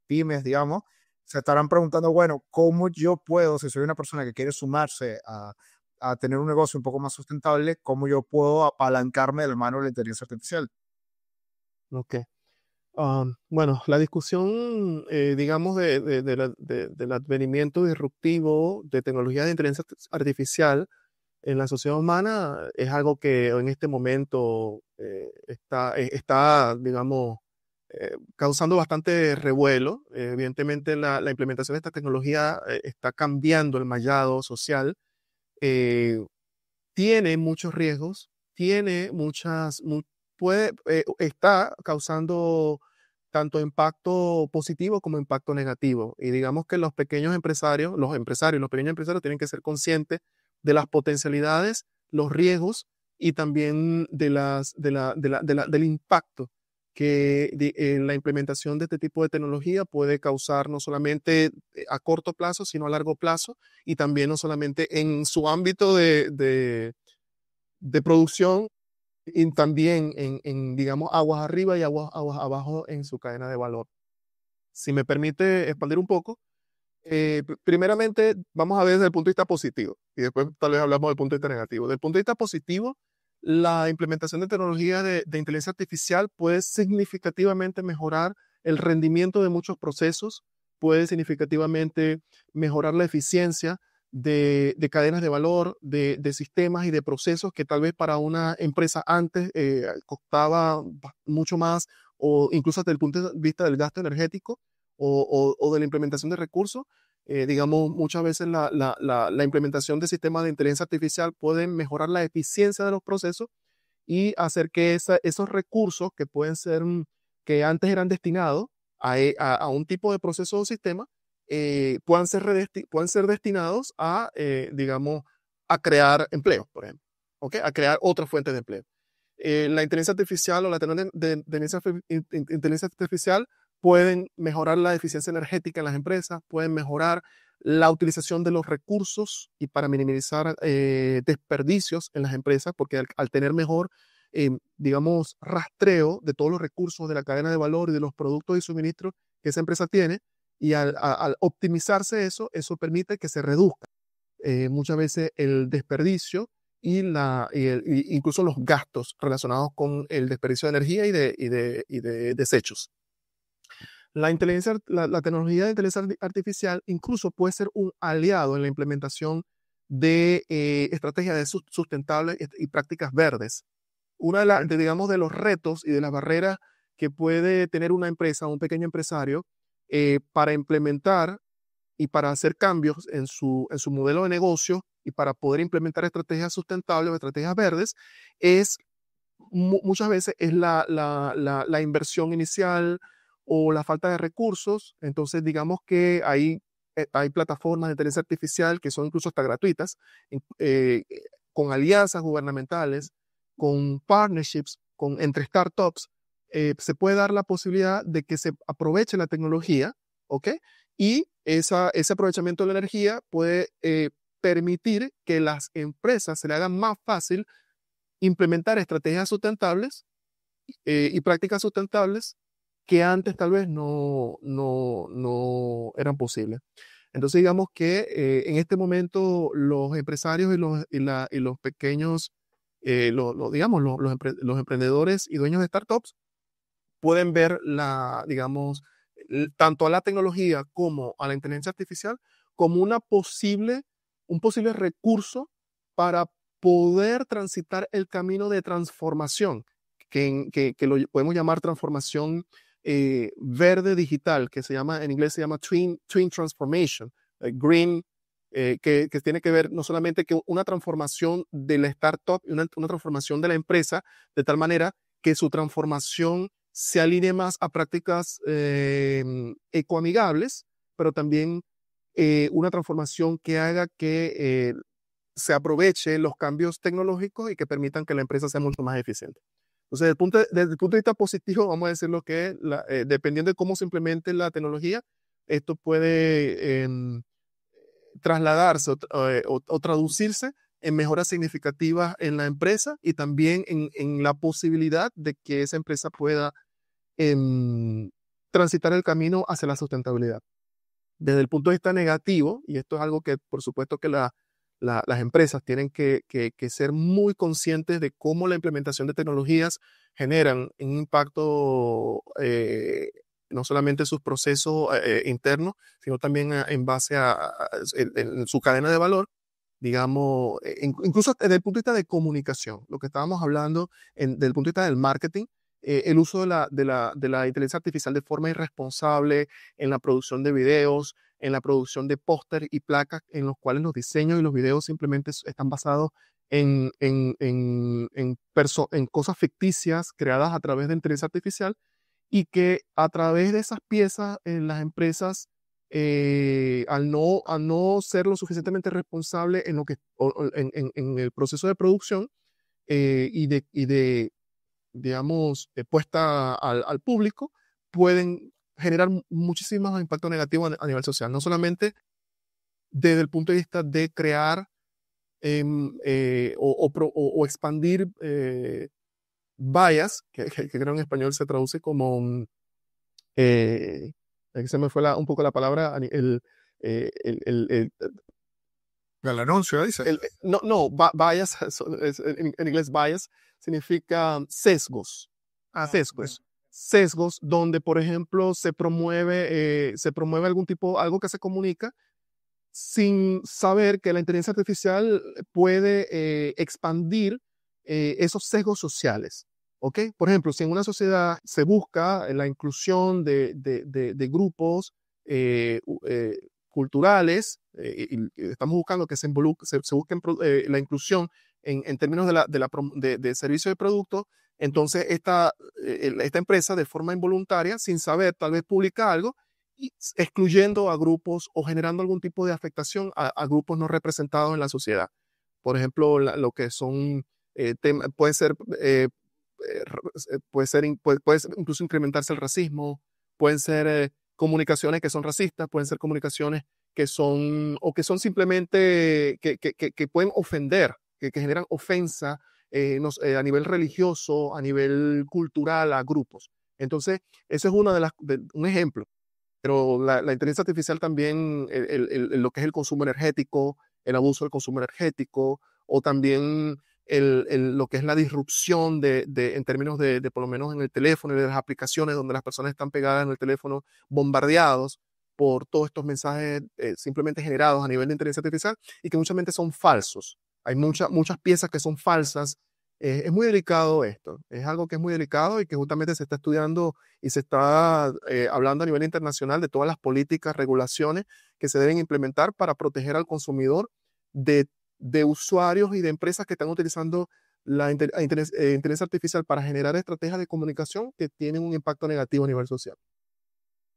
pymes, digamos, se estarán preguntando, bueno, ¿cómo yo puedo, si soy una persona que quiere sumarse a tener un negocio un poco más sustentable, cómo yo puedo apalancarme de la mano de la inteligencia artificial? Ok. Bueno, la discusión, digamos, del advenimiento disruptivo de tecnologías de inteligencia artificial en la sociedad humana es algo que en este momento está, digamos, causando bastante revuelo. Evidentemente, la implementación de esta tecnología está cambiando el mallado social. eh, Tiene muchos riesgos, tiene está causando tanto impacto positivo como impacto negativo. Y digamos que los pequeños empresarios tienen que ser conscientes de las potencialidades, los riesgos y también del impacto que la implementación de este tipo de tecnología puede causar no solamente a corto plazo, sino a largo plazo, y también no solamente en su ámbito de producción, y también digamos, aguas arriba y aguas abajo en su cadena de valor. Si me permite expandir un poco, primeramente vamos a ver desde el punto de vista positivo y después tal vez hablamos del punto de vista negativo. Desde el punto de vista positivo, la implementación de tecnología de inteligencia artificial puede significativamente mejorar el rendimiento de muchos procesos, puede significativamente mejorar la eficiencia de cadenas de valor, de sistemas y de procesos que tal vez para una empresa antes costaba mucho más, o incluso desde el punto de vista del gasto energético o de la implementación de recursos. Digamos, muchas veces la implementación de sistemas de inteligencia artificial pueden mejorar la eficiencia de los procesos y hacer que esos recursos que pueden ser, que antes eran destinados a un tipo de proceso o sistema, puedan ser destinados a, digamos, a crear empleo, por ejemplo, ¿ok? A crear otras fuentes de empleo. La inteligencia artificial o la tecnología de inteligencia artificial pueden mejorar la eficiencia energética en las empresas, pueden mejorar la utilización de los recursos y para minimizar desperdicios en las empresas, porque al tener mejor, digamos, rastreo de todos los recursos de la cadena de valor y de los productos y suministros que esa empresa tiene, y al optimizarse eso permite que se reduzca muchas veces el desperdicio y incluso los gastos relacionados con el desperdicio de energía y de desechos. La tecnología de inteligencia artificial incluso puede ser un aliado en la implementación de estrategias sustentables y prácticas verdes. Digamos, de los retos y de las barreras que puede tener una empresa, un pequeño empresario, para implementar y para hacer cambios en su modelo de negocio y para poder implementar estrategias sustentables o estrategias verdes, muchas veces es la inversión inicial o la falta de recursos. Entonces, digamos que hay plataformas de inteligencia artificial que son incluso hasta gratuitas, eh, con alianzas gubernamentales, con partnerships, entre startups, se puede dar la posibilidad de que se aproveche la tecnología, ¿ok? Y ese aprovechamiento de la energía puede permitir que las empresas se le hagan más fácil implementar estrategias sustentables y prácticas sustentables que antes tal vez no eran posibles. Entonces, digamos que en este momento los empresarios y los pequeños, digamos, los emprendedores y dueños de startups pueden ver digamos, tanto a la tecnología como a la inteligencia artificial como un posible recurso para poder transitar el camino de transformación, que lo podemos llamar transformación verde digital, que en inglés se llama twin transformation, green, que tiene que ver no solamente que una transformación de la startup y una transformación de la empresa, de tal manera que su transformación se alinee más a prácticas ecoamigables, pero también una transformación que haga que se aproveche los cambios tecnológicos y que permitan que la empresa sea mucho más eficiente. Entonces, desde el punto de vista positivo, vamos a decir lo que es, dependiendo de cómo se implemente la tecnología, esto puede trasladarse o traducirse en mejoras significativas en la empresa y también en la posibilidad de que esa empresa pueda transitar el camino hacia la sustentabilidad. Desde el punto de vista negativo, y esto es algo que por supuesto que las empresas tienen que ser muy conscientes de cómo la implementación de tecnologías generan un impacto no solamente en sus procesos internos, sino también en base en su cadena de valor, digamos, incluso desde el punto de vista de comunicación, lo que estábamos hablando desde el punto de vista del marketing, el uso de la inteligencia artificial de forma irresponsable en la producción de videos, en la producción de póster y placas en los cuales los diseños y los videos simplemente están basados en cosas ficticias creadas a través de inteligencia artificial, y que a través de esas piezas las empresas, al no ser lo suficientemente responsable en el proceso de producción y de digamos, puesta al público, pueden generar muchísimos impactos negativos a nivel social, no solamente desde el punto de vista de crear o expandir bias, que creo en español se traduce como, aquí se me fue un poco la palabra, el, El anuncio dice. bias, en inglés bias significa sesgos, Ah, ok. sesgos, sesgos donde, por ejemplo, se promueve algo que se comunica sin saber que la inteligencia artificial puede expandir esos sesgos sociales. ¿Ok? Por ejemplo, si en una sociedad se busca la inclusión de grupos culturales, y estamos buscando que se busque la inclusión en términos de servicio de producto, entonces esta empresa de forma involuntaria, sin saber, tal vez publica algo y excluyendo a grupos o generando algún tipo de afectación a grupos no representados en la sociedad. Por ejemplo, lo que son, puede ser, puede incluso incrementarse el racismo, pueden ser comunicaciones que son racistas, pueden ser comunicaciones que son simplemente, que pueden ofender, que generan ofensa a nivel religioso, a nivel cultural, a grupos. Entonces, eso es un ejemplo. Pero la inteligencia artificial también, lo que es el consumo energético, el abuso del consumo energético, o también lo que es la disrupción en términos por lo menos en el teléfono y de las aplicaciones donde las personas están pegadas en el teléfono, bombardeados por todos estos mensajes simplemente generados a nivel de inteligencia artificial y que muchas veces son falsos. Hay muchas piezas que son falsas. Es muy delicado esto, es algo que es muy delicado y que justamente se está estudiando y se está hablando a nivel internacional de todas las políticas, regulaciones que se deben implementar para proteger al consumidor de, de usuarios y de empresas que están utilizando la inteligencia artificial para generar estrategias de comunicación que tienen un impacto negativo a nivel social.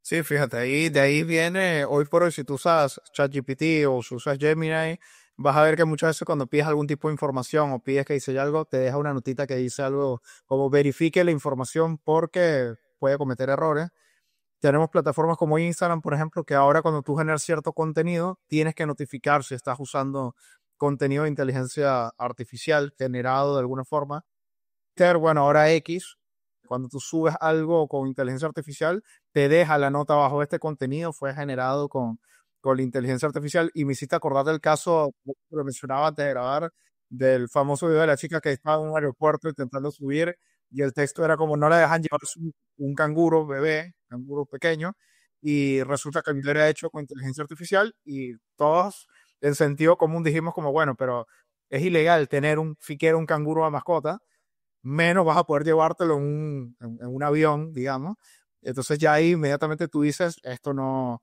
Sí, fíjate, de ahí viene, hoy por hoy, si tú usas ChatGPT o si usas Gemini, vas a ver que muchas veces cuando pides algún tipo de información o pides que dice algo, te deja una notita que dice algo como verifique la información porque puede cometer errores. Tenemos plataformas como Instagram, por ejemplo, que ahora cuando tú generas cierto contenido, tienes que notificar si estás usando contenido de inteligencia artificial generado de alguna forma. Bueno, ahora X, cuando tú subes algo con inteligencia artificial, te deja la nota abajo. Este contenido fue generado con la inteligencia artificial y me hiciste acordar del caso que lo mencionaba antes de grabar, del famoso video de la chica que estaba en un aeropuerto intentando subir y el texto era como no la dejan llevar un canguro bebé, canguro pequeño, y resulta que el video era hecho con inteligencia artificial y todos en sentido común dijimos como, bueno, pero es ilegal tener un fiquero, un canguro a mascota, menos vas a poder llevártelo en un avión, digamos. Entonces ya ahí inmediatamente tú dices, esto no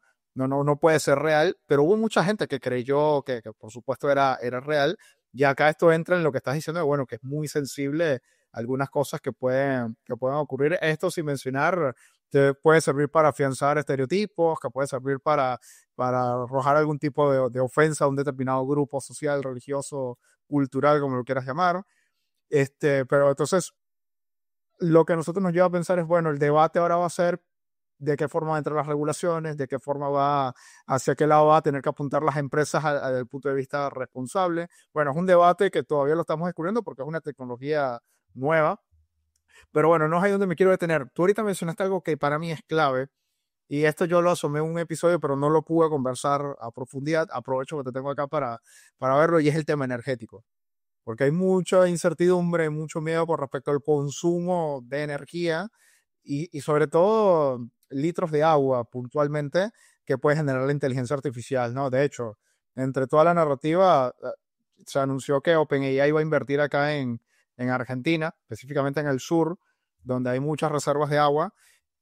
puede ser real, pero hubo mucha gente que creyó que por supuesto era real, y acá esto entra en lo que estás diciendo, de, bueno, que es muy sensible algunas cosas que pueden ocurrir. Esto sin mencionar, te puede servir para afianzar estereotipos, que puede servir para arrojar algún tipo de ofensa a un determinado grupo social, religioso, cultural, como lo quieras llamar. Pero entonces, lo que a nosotros nos lleva a pensar es, bueno, el debate ahora va a ser de qué forma van a entrar las regulaciones, de qué forma hacia qué lado va a tener que apuntar las empresas desde el punto de vista responsable. Bueno, es un debate que todavía lo estamos descubriendo porque es una tecnología nueva, pero bueno, no es ahí donde me quiero detener. Tú ahorita mencionaste algo que para mí es clave, y esto yo lo asomé en un episodio, pero no lo pude conversar a profundidad. Aprovecho que te tengo acá para verlo, y es el tema energético, porque hay mucha incertidumbre, mucho miedo por respecto al consumo de energía y sobre todo litros de agua puntualmente que puede generar la inteligencia artificial, ¿no? De hecho, entre toda la narrativa, se anunció que OpenAI iba a invertir acá en Argentina, específicamente en el sur, donde hay muchas reservas de agua,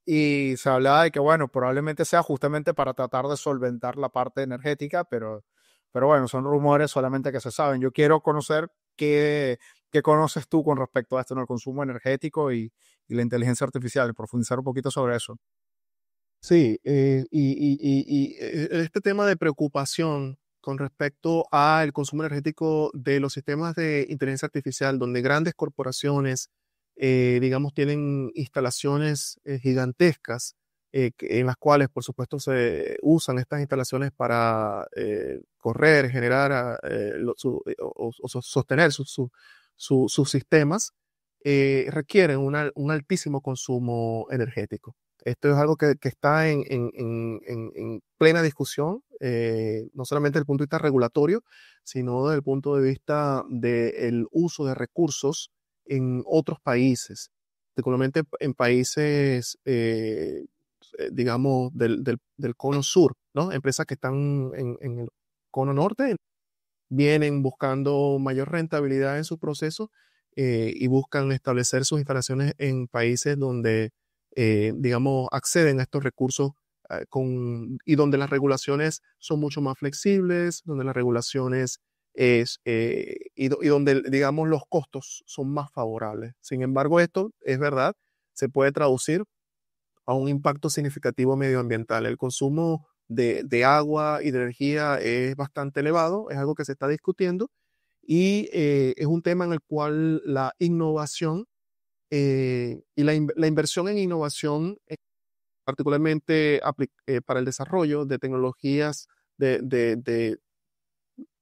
y se hablaba de que, bueno, probablemente sea justamente para tratar de solventar la parte energética, pero bueno, son rumores solamente que se saben. Yo quiero conocer qué conoces tú con respecto a esto, ¿no? El consumo energético y la inteligencia artificial, profundizar un poquito sobre eso. Sí, este tema de preocupación con respecto al consumo energético de los sistemas de inteligencia artificial, donde grandes corporaciones, digamos, tienen instalaciones gigantescas, en las cuales, por supuesto, se usan estas instalaciones para correr, generar, sostener sus sistemas. requieren un altísimo consumo energético. Esto es algo que está en plena discusión, no solamente desde el punto de vista regulatorio, sino desde el punto de vista del uso de recursos en otros países, particularmente en países, digamos, del cono sur, ¿no? Empresas que están en el cono norte vienen buscando mayor rentabilidad en su proceso, y buscan establecer sus instalaciones en países donde, digamos, acceden a estos recursos, y donde las regulaciones son mucho más flexibles, donde las regulaciones y donde, digamos, los costos son más favorables. Sin embargo, esto es verdad, se puede traducir a un impacto significativo medioambiental. El consumo de agua y de energía es bastante elevado, es algo que se está discutiendo y es un tema en el cual la innovación y la inversión en innovación, particularmente para el desarrollo de tecnologías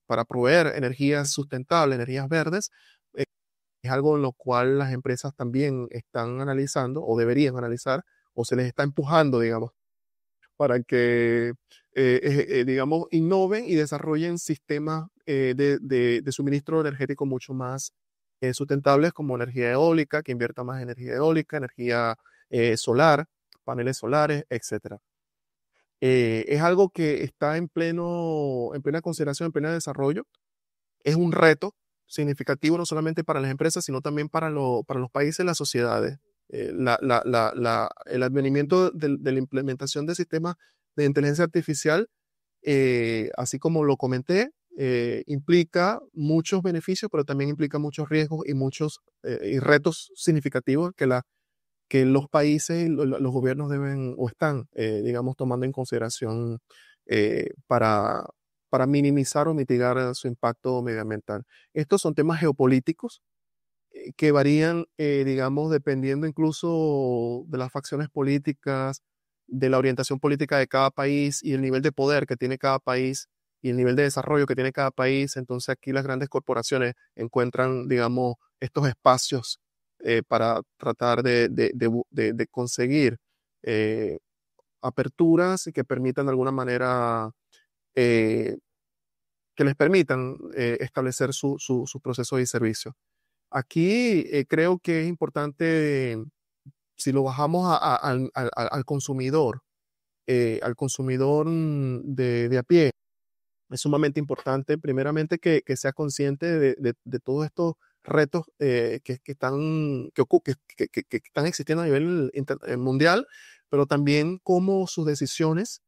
para proveer energías sustentables, energías verdes, eh, es algo en lo cual las empresas también están analizando o deberían analizar o se les está empujando, digamos, para que, digamos, innoven y desarrollen sistemas de suministro energético mucho más sustentables, como energía eólica, que invierta más en energía eólica, energía solar, paneles solares, etcétera. Es algo que está en plena consideración, en pleno desarrollo. Es un reto significativo no solamente para las empresas, sino también para los países y las sociedades. El advenimiento de la implementación de sistemas de inteligencia artificial, así como lo comenté, implica muchos beneficios, pero también implica muchos riesgos y muchos y retos significativos que los países y los gobiernos deben o están, digamos, tomando en consideración para minimizar o mitigar su impacto medioambiental. Estos son temas geopolíticos que varían, digamos, dependiendo incluso de las facciones políticas, de la orientación política de cada país y el nivel de poder que tiene cada país y el nivel de desarrollo que tiene cada país. Entonces aquí las grandes corporaciones encuentran, digamos, estos espacios para tratar de conseguir eh, aperturas y que permitan de alguna manera eh, que les permitan establecer su proceso y servicio. Aquí creo que es importante, si lo bajamos al consumidor de a pie, es sumamente importante, primeramente, que sea consciente de todos estos retos que están existiendo a nivel mundial, pero también cómo sus decisiones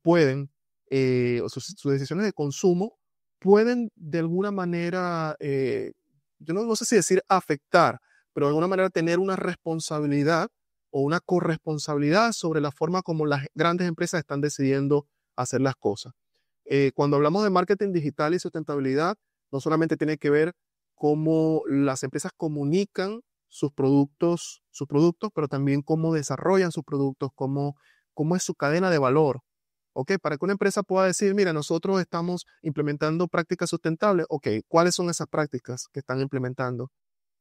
pueden, o sus decisiones de consumo pueden de alguna manera, yo no sé si decir afectar, pero de alguna manera tener una responsabilidad o una corresponsabilidad sobre la forma como las grandes empresas están decidiendo hacer las cosas. Cuando hablamos de marketing digital y sustentabilidad, no solamente tiene que ver cómo las empresas comunican sus productos, pero también cómo desarrollan sus productos, cómo es su cadena de valor. ¿Ok? Para que una empresa pueda decir, mira, nosotros estamos implementando prácticas sustentables. Ok, ¿cuáles son esas prácticas que están implementando?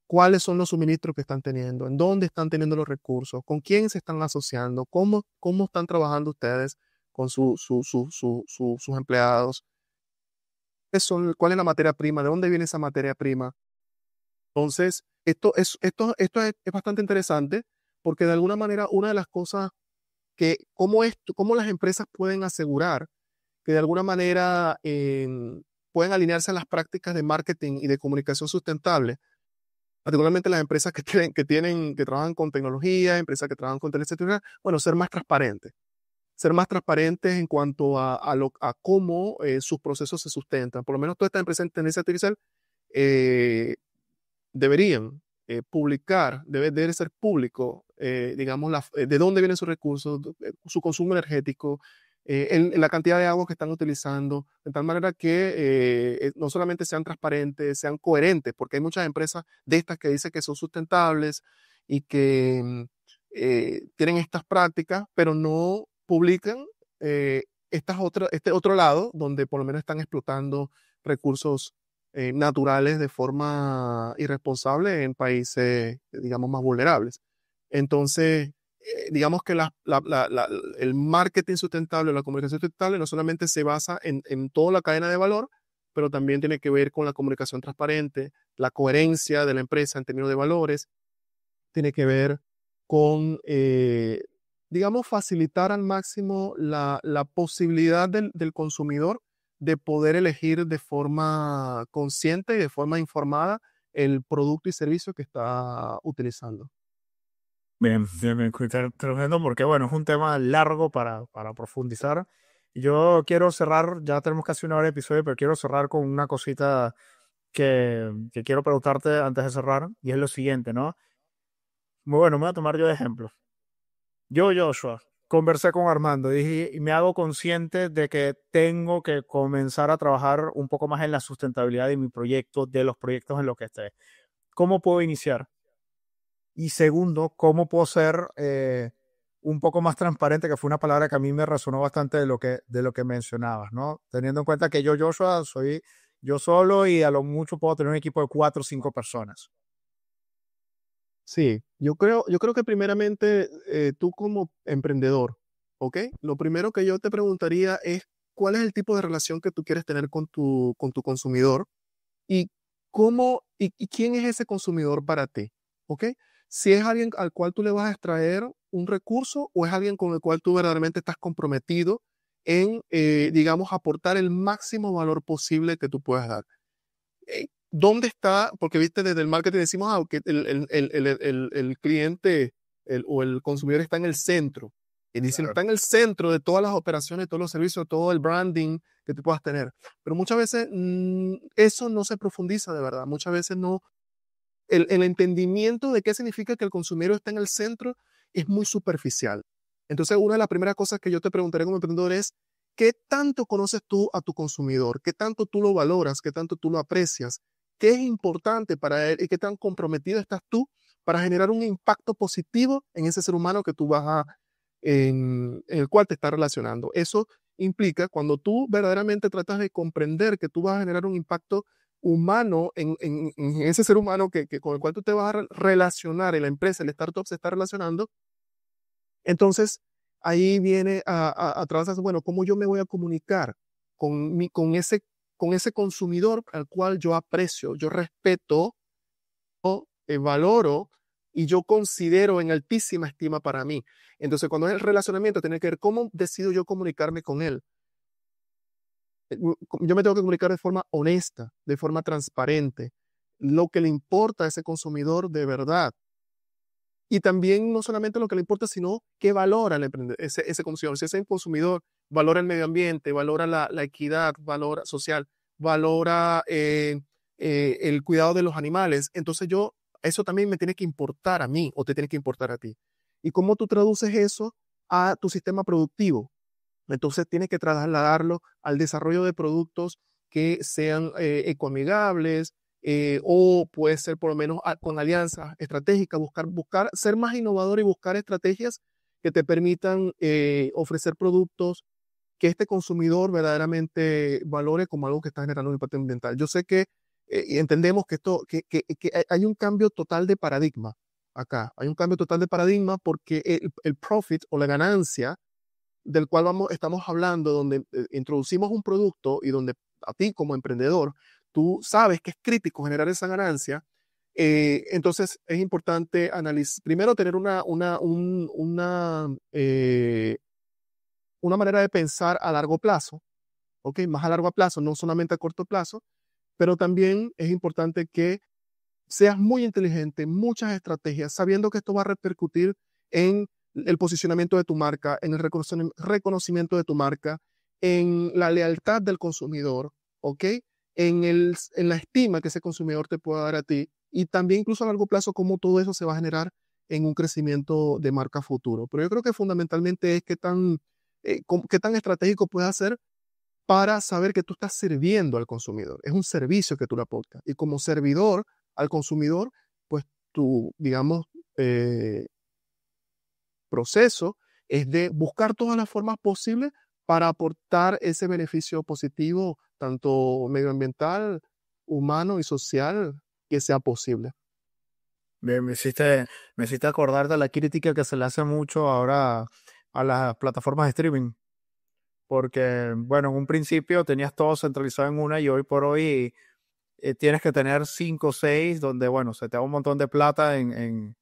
¿Cuáles son los suministros que están teniendo? ¿En dónde están teniendo los recursos? ¿Con quién se están asociando? ¿Cómo están trabajando ustedes con sus empleados? ¿Cuál es la materia prima? ¿De dónde viene esa materia prima? Entonces, esto es bastante interesante porque de alguna manera una de las cosas cómo las empresas pueden asegurar que de alguna manera pueden alinearse a las prácticas de marketing y de comunicación sustentable, particularmente las empresas que trabajan con tecnología, empresas que trabajan con inteligencia artificial, bueno, ser más transparentes en cuanto a cómo sus procesos se sustentan. Por lo menos todas estas empresas de inteligencia artificial eh, deberían publicar, debe ser público, digamos, de dónde vienen sus recursos, su consumo energético, la cantidad de agua que están utilizando, de tal manera que no solamente sean transparentes, sean coherentes, porque hay muchas empresas de estas que dicen que son sustentables y que tienen estas prácticas, pero no publican este otro lado, donde por lo menos están explotando recursos naturales de forma irresponsable en países, digamos, más vulnerables. Entonces, digamos que el marketing sustentable, la comunicación sustentable no solamente se basa en toda la cadena de valor, pero también tiene que ver con la comunicación transparente, la coherencia de la empresa en términos de valores, tiene que ver con, digamos, facilitar al máximo la posibilidad del consumidor de poder elegir de forma consciente y de forma informada el producto y servicio que está utilizando. Bien, bien, bien, tremendo, porque bueno, es un tema largo para profundizar. Yo quiero cerrar, ya tenemos casi una hora de episodio, pero quiero cerrar con una cosita que quiero preguntarte antes de cerrar, y es lo siguiente, ¿no? Muy bueno, me voy a tomar yo de ejemplo. Yo, Joshua, conversé con Armando y me hago consciente de que tengo que comenzar a trabajar un poco más en la sustentabilidad de mi proyecto, de los proyectos en los que esté. ¿Cómo puedo iniciar? Y segundo, ¿cómo puedo ser un poco más transparente? Que fue una palabra que a mí me resonó bastante de lo que mencionabas, ¿no? Teniendo en cuenta que yo, Joshua, soy yo solo y a lo mucho puedo tener un equipo de 4 o 5 personas. Sí, yo creo que primeramente tú como emprendedor, ¿ok? Lo primero que yo te preguntaría es cuál es el tipo de relación que tú quieres tener con tu consumidor y y quién es ese consumidor para ti, ¿ok? Si es alguien al cual tú le vas a extraer un recurso o es alguien con el cual tú verdaderamente estás comprometido en, digamos, aportar el máximo valor posible que tú puedas dar. ¿Dónde está? Porque viste, desde el marketing decimos que el cliente o el consumidor está en el centro. Y dicen, Claro. está en el centro de todas las operaciones, todos los servicios, todo el branding que tú puedas tener. Pero muchas veces eso no se profundiza de verdad. Muchas veces no. El entendimiento de qué significa que el consumidor está en el centro es muy superficial. Entonces, una de las primeras cosas que yo te preguntaré como emprendedor es, ¿qué tanto conoces tú a tu consumidor? ¿Qué tanto tú lo valoras? ¿Qué tanto tú lo aprecias? ¿Qué es importante para él y qué tan comprometido estás tú para generar un impacto positivo en ese ser humano que tú en el cual te estás relacionando? Eso implica cuando tú verdaderamente tratas de comprender que tú vas a generar un impacto humano en ese ser humano con el cual tú te vas a relacionar en la empresa, el startup se está relacionando, entonces ahí viene a través, bueno, ¿cómo yo me voy a comunicar con ese consumidor al cual yo aprecio, yo respeto, valoro y yo considero en altísima estima para mí? Entonces, cuando es el relacionamiento, tiene que ver cómo decido yo comunicarme con él. Yo me tengo que comunicar de forma honesta, de forma transparente, lo que le importa a ese consumidor de verdad. Y también no solamente lo que le importa, sino qué valora ese consumidor. Si ese consumidor valora el medio ambiente, valora la equidad, valora social, valora el cuidado de los animales, entonces eso también me tiene que importar a mí o te tiene que importar a ti. ¿Y cómo tú traduces eso a tu sistema productivo? Entonces tienes que trasladarlo al desarrollo de productos que sean ecoamigables, o puede ser por lo menos con alianzas estratégicas, buscar ser más innovador y buscar estrategias que te permitan ofrecer productos que este consumidor verdaderamente valore como algo que está generando un impacto ambiental. Yo sé que y entendemos que hay un cambio total de paradigma acá, hay un cambio total de paradigma porque el profit o la ganancia del cual estamos hablando, donde introducimos un producto y donde a ti como emprendedor, tú sabes que es crítico generar esa ganancia, entonces es importante primero tener una manera de pensar a largo plazo, ¿ok? Más a largo plazo, no solamente a corto plazo, pero también es importante que seas muy inteligente, muchas estrategias, sabiendo que esto va a repercutir en el posicionamiento de tu marca, en el reconocimiento de tu marca, en la lealtad del consumidor, ¿ok? En la estima que ese consumidor te pueda dar a ti y también incluso a largo plazo cómo todo eso se va a generar en un crecimiento de marca futuro. Pero yo creo que fundamentalmente es qué tan estratégico puedes hacer para saber que tú estás sirviendo al consumidor. Es un servicio que tú le aportas. Y como servidor al consumidor, pues tu, digamos, eh, proceso es de buscar todas las formas posibles para aportar ese beneficio positivo, tanto medioambiental humano y social que sea posible. Bien, me hiciste acordar de la crítica que se le hace mucho ahora a las plataformas de streaming, porque, bueno, en un principio tenías todo centralizado en una y hoy por hoy tienes que tener cinco o seis donde, bueno, se te da un montón de plata en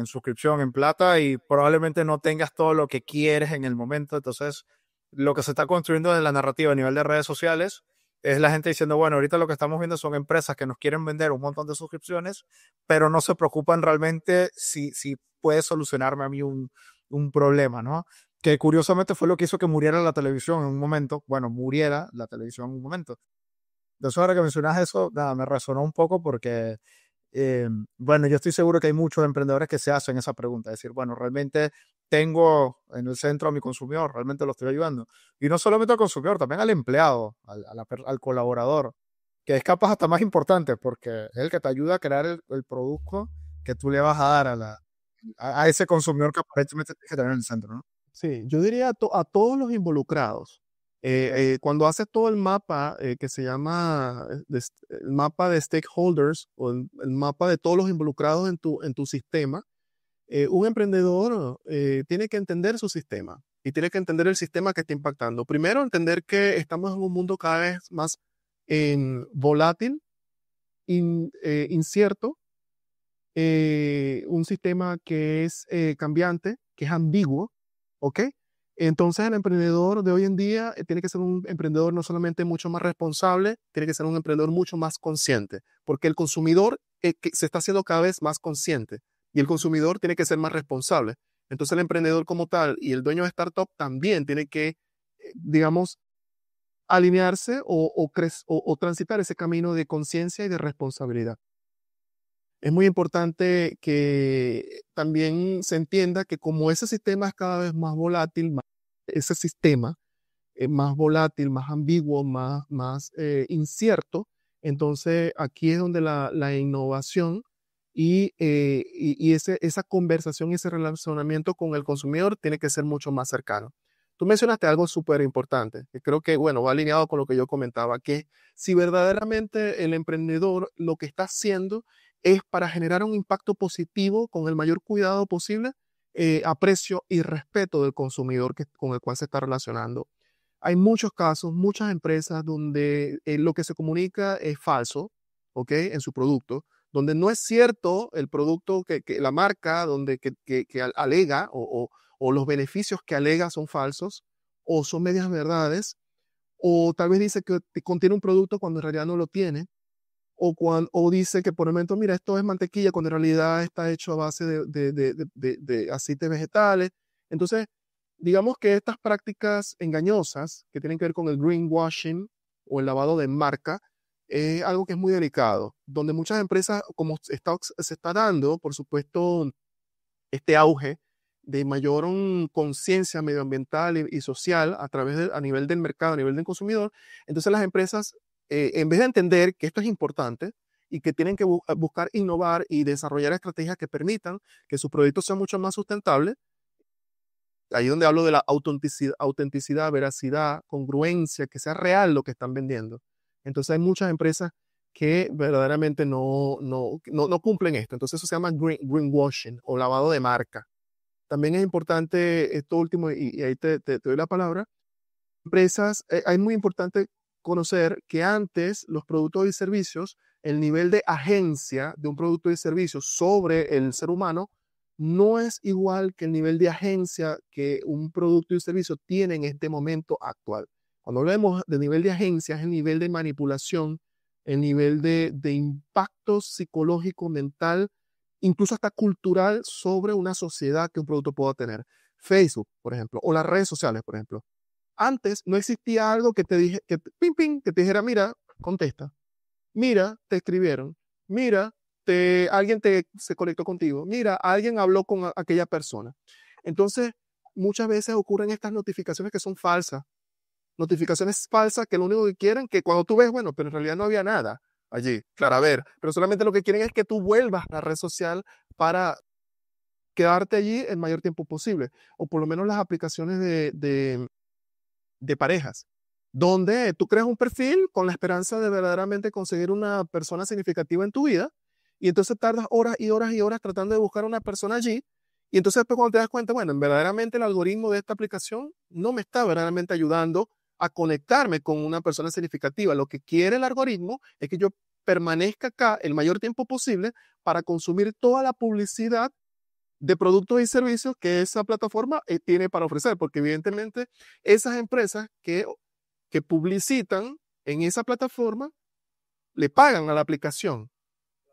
suscripción en plata y probablemente no tengas todo lo que quieres en el momento. Entonces, lo que se está construyendo en la narrativa a nivel de redes sociales es la gente diciendo, bueno, ahorita lo que estamos viendo son empresas que nos quieren vender un montón de suscripciones, pero no se preocupan realmente si puede solucionarme a mí un problema, ¿no? Que curiosamente fue lo que hizo que muriera la televisión en un momento, bueno, muriera la televisión en un momento. Entonces, ahora que mencionas eso, nada, me resonó un poco porque bueno, yo estoy seguro que hay muchos emprendedores que se hacen esa pregunta, es decir, bueno, realmente tengo en el centro a mi consumidor, realmente lo estoy ayudando. Y no solamente al consumidor, también al empleado, al colaborador, que es capaz hasta más importante porque es el que te ayuda a crear el producto que tú le vas a dar a ese consumidor que aparentemente tienes que tener en el centro, ¿no? Sí, yo diría a todos los involucrados. Cuando haces todo el mapa que se llama el mapa de stakeholders o el mapa de todos los involucrados en tu sistema, un emprendedor tiene que entender su sistema y tiene que entender el sistema que está impactando. Primero, entender que estamos en un mundo cada vez más volátil, incierto, un sistema que es cambiante, que es ambiguo, ¿ok? Entonces el emprendedor de hoy en día tiene que ser un emprendedor no solamente mucho más responsable, tiene que ser un emprendedor mucho más consciente, porque el consumidor que se está haciendo cada vez más consciente y el consumidor tiene que ser más responsable. Entonces el emprendedor como tal y el dueño de startup también tiene que, digamos, alinearse o transitar ese camino de conciencia y de responsabilidad. Es muy importante que también se entienda que como ese sistema es cada vez más volátil, ese sistema es más volátil, más ambiguo, más incierto, entonces aquí es donde la innovación y esa conversación y ese relacionamiento con el consumidor tiene que ser mucho más cercano. Tú mencionaste algo súper importante, que creo que, bueno, va alineado con lo que yo comentaba, que si verdaderamente el emprendedor lo que está haciendo es para generar un impacto positivo con el mayor cuidado posible, aprecio y respeto del consumidor con el cual se está relacionando. Hay muchos casos, muchas empresas donde lo que se comunica es falso, ¿ok? En su producto, donde no es cierto el producto que la marca, donde que alega o los beneficios que alega son falsos o son medias verdades, o tal vez dice que contiene un producto cuando en realidad no lo tiene o dice que por el momento, mira, esto es mantequilla, cuando en realidad está hecho a base de aceites vegetales. Entonces, digamos que estas prácticas engañosas que tienen que ver con el greenwashing o el lavado de marca, es algo que es muy delicado, donde muchas empresas, como se está dando, por supuesto, este auge de mayor conciencia medioambiental y social a nivel del mercado, a nivel del consumidor, entonces las empresas, en vez de entender que esto es importante y que tienen que buscar innovar y desarrollar estrategias que permitan que sus productos sean mucho más sustentables, ahí donde hablo de la autenticidad, veracidad, congruencia, que sea real lo que están vendiendo. Entonces hay muchas empresas que verdaderamente no cumplen esto. Entonces eso se llama greenwashing o lavado de marca. También es importante esto último, y ahí te doy la palabra. Empresas, es muy importante conocer que antes los productos y servicios, el nivel de agencia de un producto y servicio sobre el ser humano no es igual que el nivel de agencia que un producto y servicio tiene en este momento actual. Cuando hablamos de nivel de agencia, es el nivel de manipulación, el nivel de impacto psicológico, mental, incluso hasta cultural sobre una sociedad que un producto pueda tener. Facebook, por ejemplo, o las redes sociales, por ejemplo. Antes no existía algo que te dije, ping, ping, que te dijera, mira, contesta, mira, te escribieron, mira, alguien se conectó contigo, mira, alguien habló con aquella persona. Entonces, muchas veces ocurren estas notificaciones que son falsas, notificaciones falsas que lo único que quieren, que cuando tú ves, bueno, pero en realidad no había nada allí, claro, a ver, pero solamente lo que quieren es que tú vuelvas a la red social para quedarte allí el mayor tiempo posible, o por lo menos las aplicaciones de parejas. donde tú creas un perfil con la esperanza de verdaderamente conseguir una persona significativa en tu vida, y entonces tardas horas y horas y horas tratando de buscar una persona allí, y entonces después cuando te das cuenta, bueno, verdaderamente el algoritmo de esta aplicación no me está verdaderamente ayudando a conectarme con una persona significativa. Lo que quiere el algoritmo es que yo permanezca acá el mayor tiempo posible para consumir toda la publicidad de productos y servicios que esa plataforma tiene para ofrecer, porque evidentemente esas empresas que publicitan en esa plataforma le pagan a la aplicación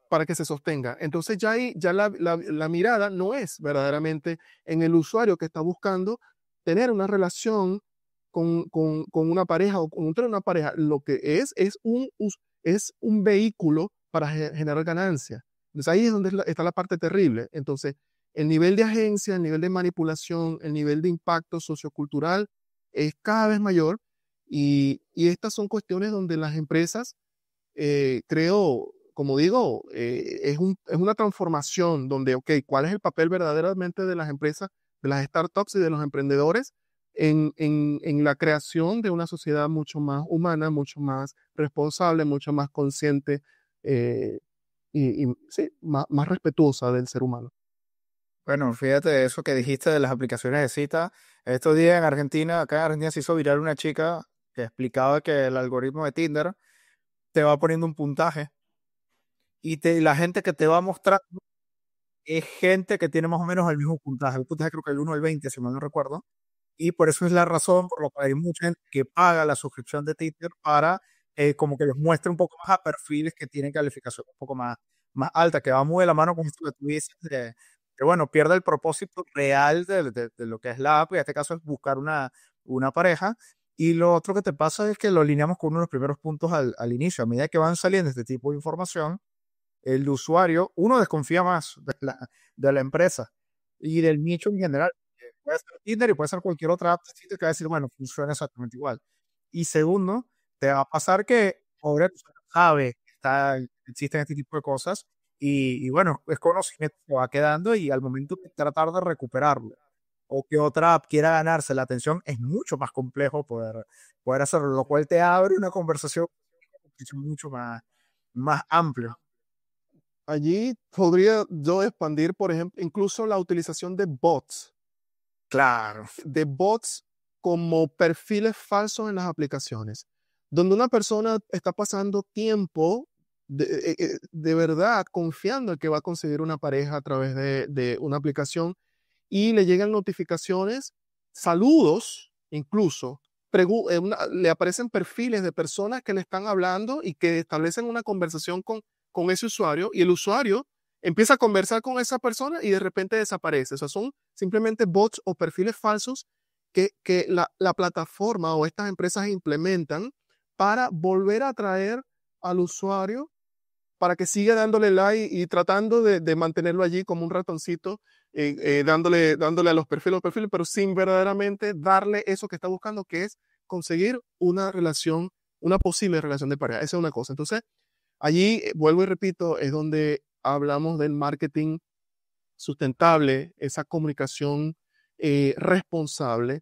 para que se sostenga. Entonces ya ahí, ya la mirada no es verdaderamente en el usuario que está buscando tener una relación con una pareja o con una pareja. Lo que es un vehículo para generar ganancia. Entonces ahí es donde está la parte terrible. Entonces, el nivel de agencia, el nivel de manipulación, el nivel de impacto sociocultural es cada vez mayor, y estas son cuestiones donde las empresas, creo, como digo, es una transformación donde, ok, ¿cuál es el papel verdaderamente de las empresas, de las startups y de los emprendedores en la creación de una sociedad mucho más humana, mucho más responsable, mucho más consciente, eh, sí, más respetuosa del ser humano? Bueno, fíjate eso que dijiste de las aplicaciones de cita. Estos días en Argentina, acá en Argentina se hizo viral una chica que explicaba que el algoritmo de Tinder te va poniendo un puntaje la gente que te va a mostrar es gente que tiene más o menos el mismo puntaje. El puntaje creo que el 1 al 20, si mal no recuerdo. Y por eso es la razón por la que hay mucha gente que paga la suscripción de Tinder para como que les muestre un poco más a perfiles que tienen calificación un poco más alta, que va muy de la mano con esto que tú dices, que bueno, pierde el propósito real de lo que es la app, y en este caso es buscar una pareja. Y lo otro que te pasa es que lo alineamos con uno de los primeros puntos al inicio. A medida que van saliendo este tipo de información, el usuario, uno desconfía más de la empresa y del nicho en general. Puede ser Tinder y puede ser cualquier otra app que va a decir, bueno, funciona exactamente igual. Y segundo, te va a pasar que ahora tú sabes que existen este tipo de cosas y bueno, es conocimiento que va quedando, y al momento de tratar de recuperarlo o que otra app quiera ganarse la atención, es mucho más complejo poder hacerlo, lo cual te abre una conversación mucho más amplia. Allí podría yo expandir, por ejemplo, incluso la utilización Claro. de bots como perfiles falsos en las aplicaciones, donde una persona está pasando tiempo de verdad confiando en que va a conseguir una pareja a través de una aplicación, y le llegan notificaciones, saludos incluso, le aparecen perfiles de personas que le están hablando y que establecen una conversación con ese usuario, y el usuario empieza a conversar con esa persona y de repente desaparece. O sea, son simplemente bots o perfiles falsos que la plataforma o estas empresas implementan para volver a atraer al usuario para que siga dándole like y tratando de mantenerlo allí como un ratoncito, dándole a los perfiles, pero sin verdaderamente darle eso que está buscando, que es conseguir una relación, una posible relación de pareja. Esa es una cosa. Entonces, allí, vuelvo y repito, es donde hablamos del marketing sustentable, esa comunicación responsable.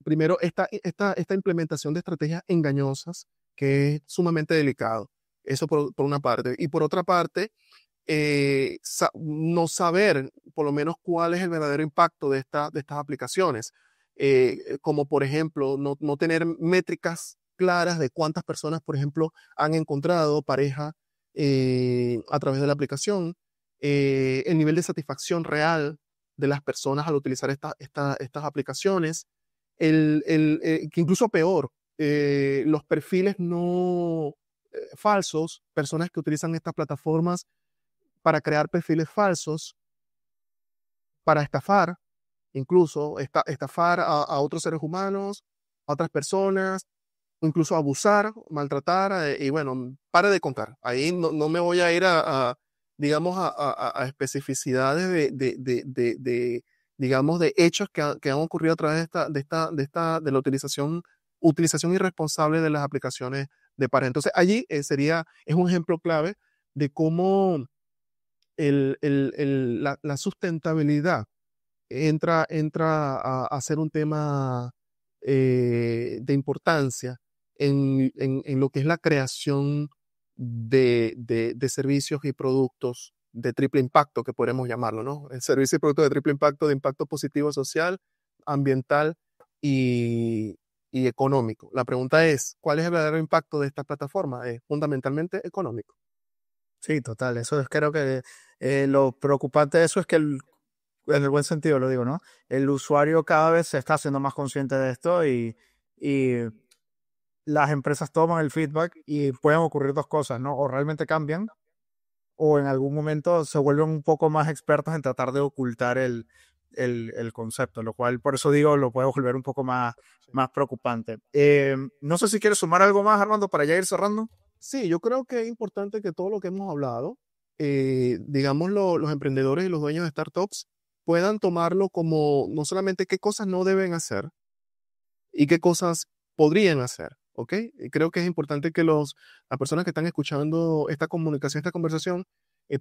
Primero, esta implementación de estrategias engañosas, que es sumamente delicado. Eso por una parte. Y por otra parte, no saber por lo menos cuál es el verdadero impacto de estas aplicaciones. Como por ejemplo, no tener métricas claras de cuántas personas, por ejemplo, han encontrado pareja a través de la aplicación, el nivel de satisfacción real de las personas al utilizar estas aplicaciones, que incluso peor, los perfiles no falsos, personas que utilizan estas plataformas para crear perfiles falsos, para estafar, incluso estafar a otros seres humanos, a otras personas, incluso abusar, maltratar, y bueno, pare de contar. Ahí no me voy a ir digamos, a especificidades digamos, de hechos que han ocurrido a través de la utilización irresponsable de las aplicaciones de pareja. Entonces, allí es un ejemplo clave de cómo la sustentabilidad entra a ser un tema de importancia en lo que es la creación de servicios y productos de triple impacto, que podemos llamarlo, ¿no? El servicio y producto de triple impacto, de impacto positivo social, ambiental y, y económico. La pregunta es, ¿cuál es el verdadero impacto de esta plataforma? Es fundamentalmente económico. Sí, total. Eso es, creo que lo preocupante de eso es que, en el buen sentido lo digo, ¿no? El usuario cada vez se está haciendo más consciente de esto y las empresas toman el feedback y pueden ocurrir dos cosas, ¿no? O realmente cambian o en algún momento se vuelven un poco más expertos en tratar de ocultar el concepto, lo cual, por eso digo, lo puede volver un poco más preocupante. No sé si quieres sumar algo más, Armando, para ya ir cerrando. Sí, yo creo que es importante que todo lo que hemos hablado, digamos, los emprendedores y los dueños de startups puedan tomarlo como no solamente qué cosas no deben hacer y qué cosas podrían hacer, ¿ok? Y creo que es importante que las personas que están escuchando esta comunicación, esta conversación,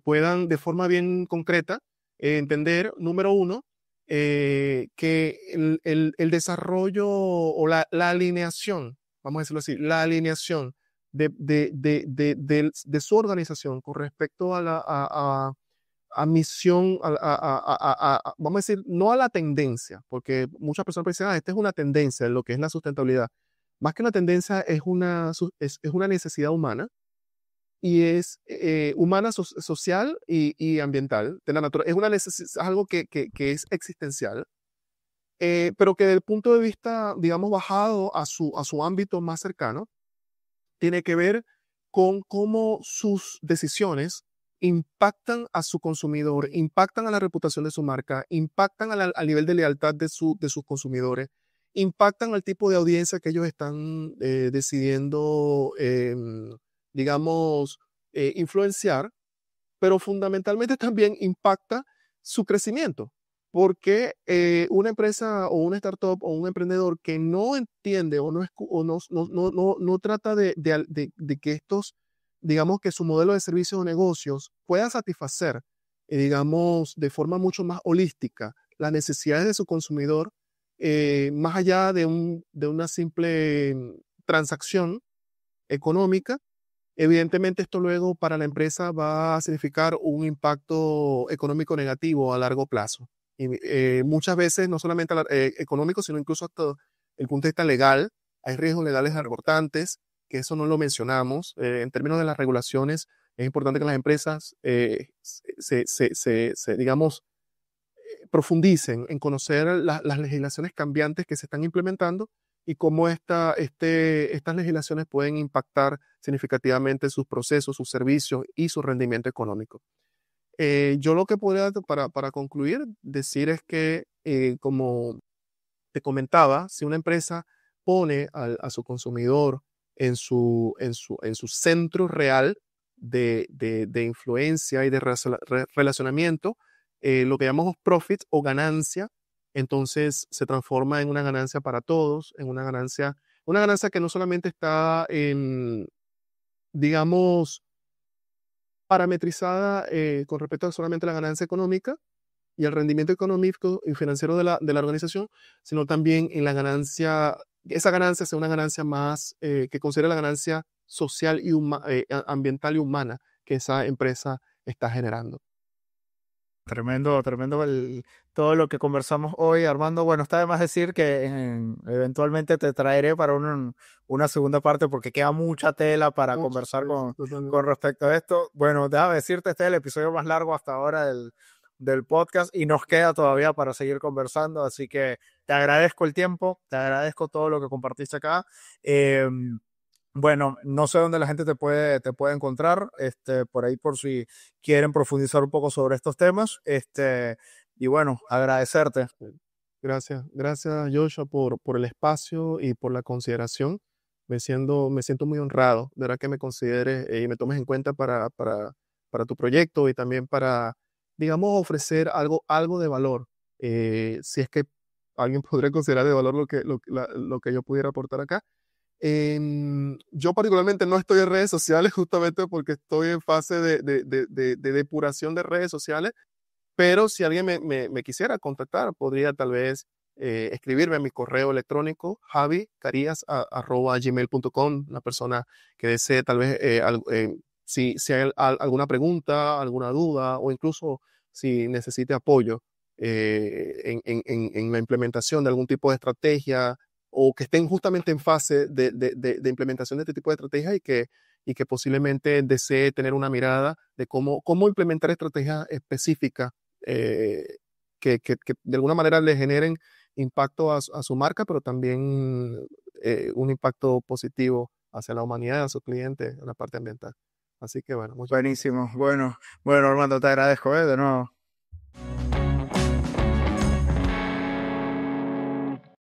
puedan de forma bien concreta entender, número uno, que el desarrollo o la alineación, vamos a decirlo así, la alineación de su organización con respecto a misión, vamos a decir, no a la tendencia, porque muchas personas dicen, esta es una tendencia en lo que es la sustentabilidad. Más que una tendencia, es una necesidad humana y es humana, social y ambiental de la naturaleza. Es es algo que es existencial, pero que desde el punto de vista, digamos, bajado a su ámbito más cercano, tiene que ver con cómo sus decisiones impactan a su consumidor, impactan a la reputación de su marca, impactan al nivel de lealtad de sus consumidores, impactan al tipo de audiencia que ellos están decidiendo, digamos, influenciar, pero fundamentalmente también impacta su crecimiento. Porque una empresa o una startup o un emprendedor que no entiende o no trata de que estos, digamos, que su modelo de servicios o negocios pueda satisfacer, digamos, de forma mucho más holística las necesidades de su consumidor, más allá de una simple transacción económica. Evidentemente, esto luego para la empresa va a significar un impacto económico negativo a largo plazo. Y muchas veces, no solamente económico, sino incluso hasta el punto de vista legal, hay riesgos legales importantes, que eso no lo mencionamos. En términos de las regulaciones, es importante que las empresas, digamos, profundicen en conocer las legislaciones cambiantes que se están implementando y cómo estas legislaciones pueden impactar significativamente sus procesos, sus servicios y su rendimiento económico. Yo lo que podría, para concluir, decir es que, como te comentaba, si una empresa pone a su consumidor en su centro real de influencia y de relacionamiento, lo que llamamos profit o ganancia, entonces se transforma en una ganancia para todos, en una ganancia que no solamente está digamos, parametrizada con respecto a solamente la ganancia económica, y el rendimiento económico y financiero de la organización, sino también en la ganancia, esa ganancia sea una ganancia más, que considere la ganancia social y ambiental y humana que esa empresa está generando. Tremendo, tremendo todo lo que conversamos hoy, Armando. Bueno, está de más decir que eventualmente te traeré para una segunda parte porque queda mucha tela para conversar con respecto a esto. Bueno, déjame decirte, este es el episodio más largo hasta ahora del podcast y nos queda todavía para seguir conversando, así que te agradezco el tiempo, te agradezco todo lo que compartiste acá. Eh, bueno, no sé dónde la gente te puede encontrar, por ahí por si quieren profundizar un poco sobre estos temas, y bueno, agradecerte. Gracias, gracias Joshua por el espacio y por la consideración. Me siento muy honrado, de verdad que me consideres y me tomes en cuenta para tu proyecto y también para, digamos, ofrecer algo de valor. Si es que alguien podría considerar de valor lo que yo pudiera aportar acá. Yo particularmente no estoy en redes sociales justamente porque estoy en fase de depuración de redes sociales, pero si alguien me quisiera contactar, podría tal vez escribirme a mi correo electrónico javicarías@gmail.com. La persona que desee tal vez, si hay alguna pregunta, alguna duda o incluso si necesite apoyo en la implementación de algún tipo de estrategia o que estén justamente en fase de implementación de este tipo de estrategias y que posiblemente desee tener una mirada de cómo implementar estrategias específicas que de alguna manera le generen impacto a su marca, pero también un impacto positivo hacia la humanidad, a sus clientes, en la parte ambiental. Así que bueno, muchas gracias. Buenísimo. Bueno, Armando, te agradezco, de nuevo.